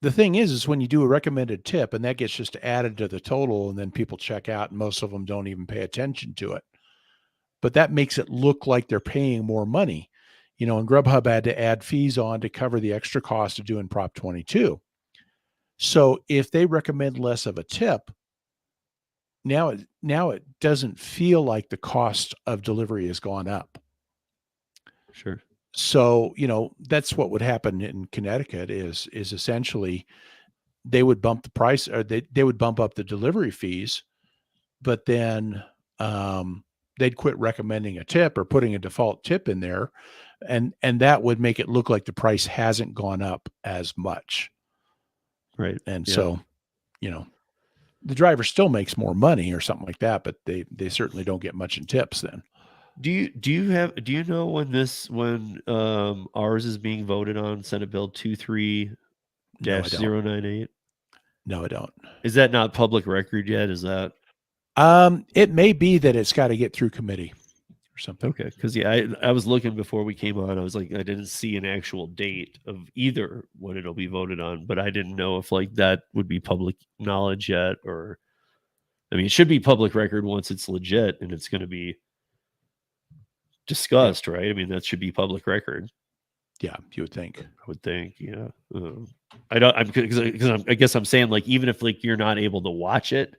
the thing is when you do a recommended tip and that gets just added to the total and then people check out and most of them don't even pay attention to it. But that makes it look like they're paying more money. And Grubhub had to add fees on to cover the extra cost of doing Prop 22. So if they recommend less of a tip, now it doesn't feel like the cost of delivery has gone up. sure. So, that's what would happen in Connecticut is essentially they would bump the price, or they would bump up the delivery fees, but then they'd quit recommending a tip or putting a default tip in there. And that would make it look like the price hasn't gone up as much. Right. And Yeah. so, the driver still makes more money or something like that, but they certainly don't get much in tips then. Do you know when ours is being voted on, Senate Bill 23-098? No, I don't. No, I don't. Is that not public record yet? Is that It may be that it's got to get through committee or something. okay? Because yeah, I was looking before we came on. I was like, I didn't see an actual date of either when it'll be voted on, but I didn't know if like that would be public knowledge yet, or I mean, it should be public record once it's legit and it's going to be discussed, right? I mean, that should be public record. Yeah, you would think. I would think, yeah. I don't. I'm because I guess I'm saying like even if like you're not able to watch it,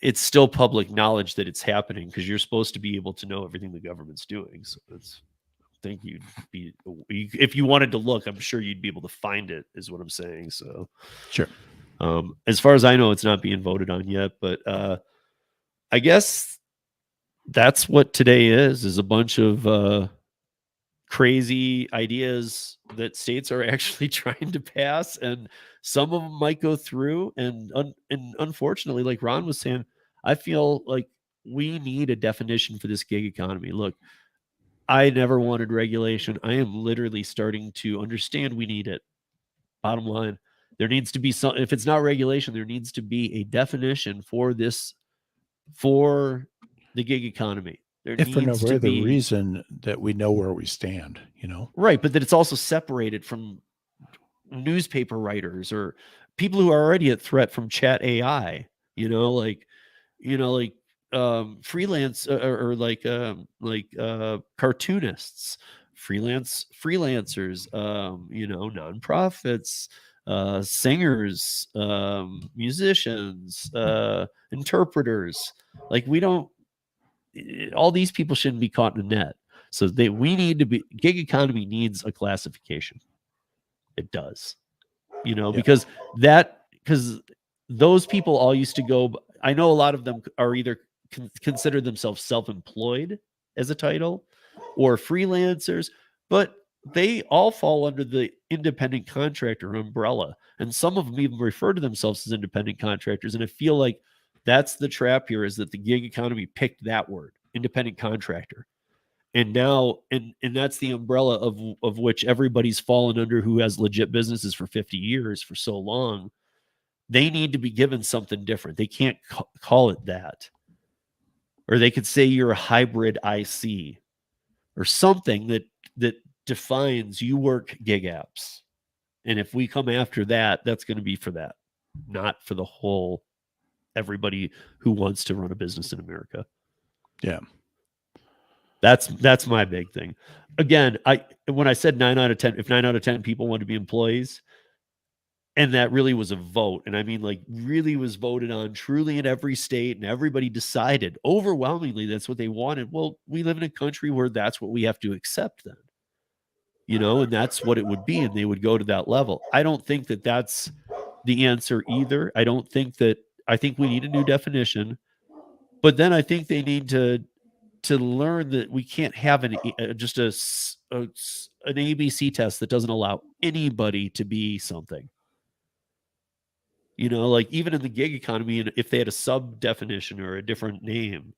it's still public knowledge that it's happening because you're supposed to be able to know everything the government's doing. So it's. I think you'd be if you wanted to look. I'm sure you'd be able to find it. Is what I'm saying. So Sure. As far as I know, it's not being voted on yet, but I guess that's what today is a bunch of crazy ideas that states are actually trying to pass, and some of them might go through. And unfortunately, like Ron was saying, I feel like we need a definition for this gig economy. Look, I never wanted regulation. I am literally starting to understand we need it. Bottom line, there needs to be some. If it's not regulation, there needs to be a definition for this for the gig economy. There If for no needs to other be reason that we know where we stand, right, but that it's also separated from newspaper writers or people who are already at threat from chat AI, like freelance or cartoonists, freelancers, nonprofits, singers, musicians, interpreters. Like we don't all these people shouldn't be caught in a net. So we need to be gig economy needs a classification. It does. Yeah. Because those people all used to go. I know a lot of them are either consider themselves self-employed as a title or freelancers, but they all fall under the independent contractor umbrella. And some of them even refer to themselves as independent contractors. And I feel like that's the trap here, is that the gig economy picked that word, independent contractor. And now and that's the umbrella of which everybody's fallen under who has legit businesses for 50 years, for so long. They need to be given something different. They can't call it that. Or they could say you're a hybrid IC or something that defines you work gig apps. And if we come after that, that's going to be for that, not for the whole everybody who wants to run a business in America. Yeah. That's my big thing. Again, when I said 9 out of 10, if 9 out of 10 people want to be employees, and that really was a vote, and I mean like really was voted on truly in every state, and everybody decided overwhelmingly that's what they wanted. Well, we live in a country where that's what we have to accept then. And that's what it would be, and they would go to that level. I don't think that that's the answer either. I think we need a new definition, but then I think they need to learn that we can't have an ABC test that doesn't allow anybody to be something. Like even in the gig economy, and if they had a sub definition or a different name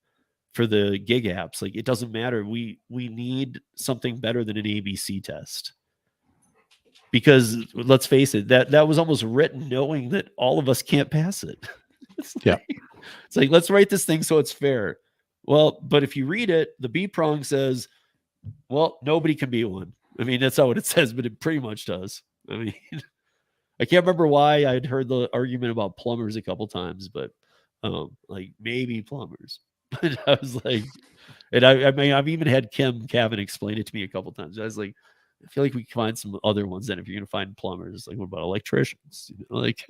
for the gig apps, like it doesn't matter. We need something better than an ABC test. Because let's face it, that was almost written knowing that all of us can't pass it. It's like, let's write this thing so it's fair. Well, but if you read it, the B prong says, well, nobody can be one. I mean, that's not what it says, but it pretty much does. I mean, I can't remember why I'd heard the argument about plumbers a couple times, but like maybe plumbers. But I was like, and I mean, I've even had Kim Cavan explain it to me a couple times. I was like, I feel like we can find some other ones then if you're going to find plumbers. Like, what about electricians? Like,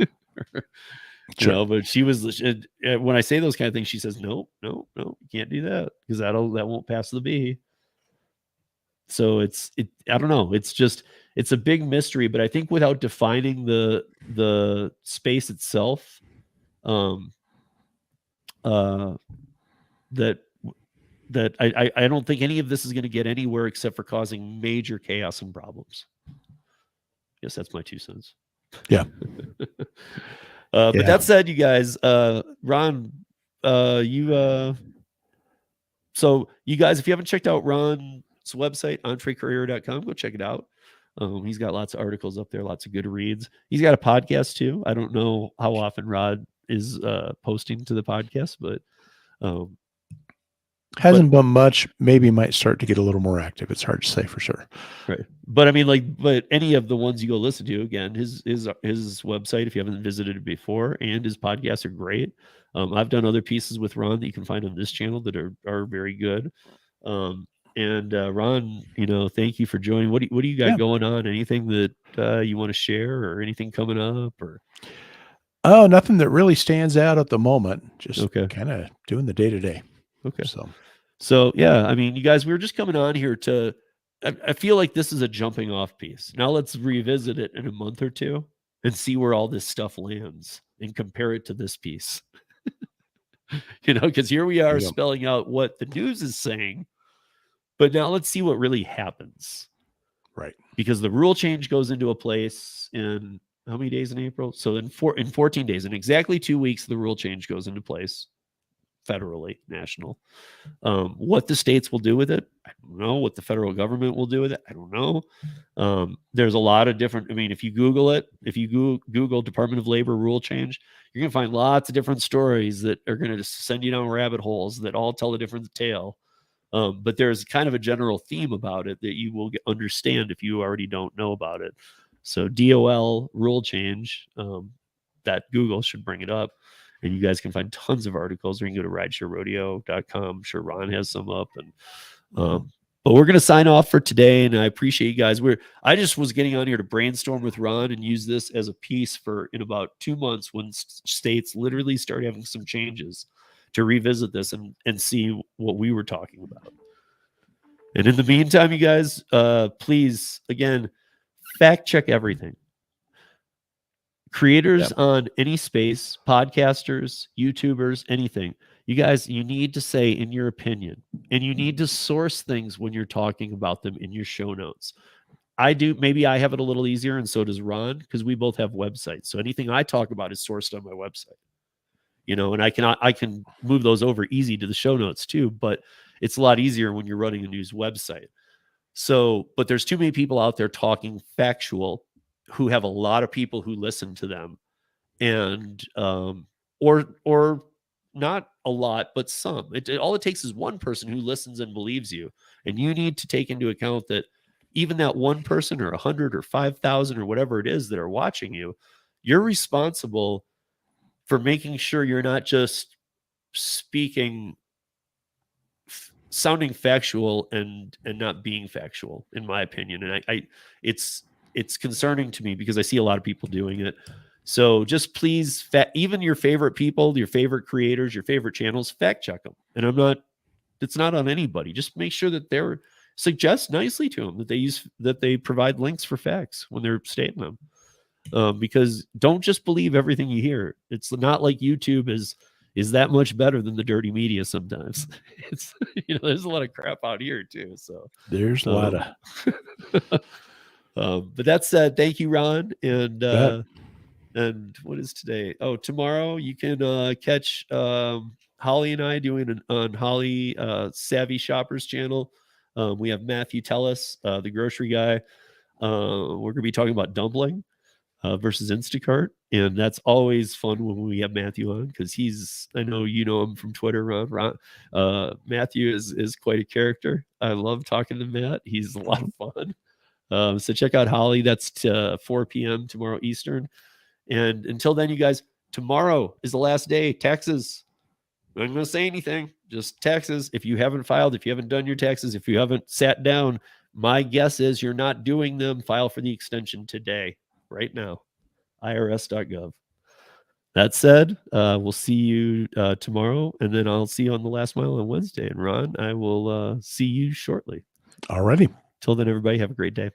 Sure. but she was, when I say those kind of things, she says, no, you can't do that because that won't pass the B. So I don't know. It's a big mystery, but I think without defining the space itself, that I don't think any of this is going to get anywhere except for causing major chaos and problems. Yes, that's my 2 cents. Yeah. But that said, you guys, Ron, so you guys, if you haven't checked out Ron's website, entrecourier.com, go check it out. He's got lots of articles up there, lots of good reads. He's got a podcast too. I don't know how often Rod is posting to the podcast, but hasn't been much. Maybe might start to get a little more active. It's hard to say for sure. Right. But I mean, but any of the ones you go listen to, again, his website, if you haven't visited it before, and his podcasts are great. I've done other pieces with Ron that you can find on this channel that are very good. And Ron, thank you for joining. What do you got going on? Anything that you want to share, or anything coming up, or? Oh, nothing that really stands out at the moment. Just kind of doing the day to day. Okay. So yeah, I mean, you guys, we were just coming on here I feel like this is a jumping off piece. Now let's revisit it in a month or two and see where all this stuff lands and compare it to this piece. Because here we are spelling out what the news is saying, but now let's see what really happens. Right. Because the rule change goes into place in how many days in April? So in 14 days, in exactly 2 weeks, the rule change goes into place. federally, national. What the states will do with it, I don't know. What the federal government will do with it, I don't know. There's a lot of different, I mean, if you Google it, if you Google Department of Labor rule change, you're going to find lots of different stories that are going to send you down rabbit holes that all tell a different tale. But there's kind of a general theme about it that you will understand if you already don't know about it. So DOL rule change, that Google should bring it up. And you guys can find tons of articles, or you can go to ridesharerodeo.com. I'm sure Ron has some up. And but we're going to sign off for today. And I appreciate you guys. I just was getting on here to brainstorm with Ron and use this as a piece for in about 2 months when states literally start having some changes to revisit this and see what we were talking about. And in the meantime, you guys, please, again, fact check everything. Creators on any space, podcasters, YouTubers, anything. You guys, you need to say in your opinion, and you need to source things when you're talking about them in your show notes. I do, maybe I have it a little easier, and so does Ron, because we both have websites. So anything I talk about is sourced on my website. And I can move those over easy to the show notes too, but it's a lot easier when you're running a news website. So, but there's too many people out there talking factual who have a lot of people who listen to them, and or not a lot, but some. All it takes is one person who listens and believes you, and you need to take into account that even that one person or 100 or 5,000 or whatever it is that are watching you, you're responsible for making sure you're not just speaking, sounding factual and not being factual, in my opinion. And it's concerning to me because I see a lot of people doing it. So just please, even your favorite people, your favorite creators, your favorite channels, fact check them. And it's not on anybody. Just make sure that suggest nicely to them that they provide links for facts when they're stating them. Because don't just believe everything you hear. It's not like YouTube is that much better than the dirty media sometimes. It's there's a lot of crap out here too. So there's a lot of but that said, thank you, Ron. And what is today? Oh, tomorrow you can catch Holly and I doing on Holly Savvy Shoppers channel. We have Matthew Tellis, the grocery guy. We're gonna be talking about dumpling versus Instacart, and that's always fun when we have Matthew on, because I know you know him from Twitter, Ron. Matthew is quite a character. I love talking to Matt. He's a lot of fun. So check out Holly. That's 4 p.m. tomorrow Eastern. And until then, you guys, tomorrow is the last day. Taxes. I'm not going to say anything. Just taxes. If you haven't filed, if you haven't done your taxes, if you haven't sat down, my guess is you're not doing them. File for the extension today. Right now, irs.gov. That said, we'll see you tomorrow, and then I'll see you on the Last Mile on Wednesday. And Ron, I will see you shortly. Alrighty. Till then, everybody, have a great day.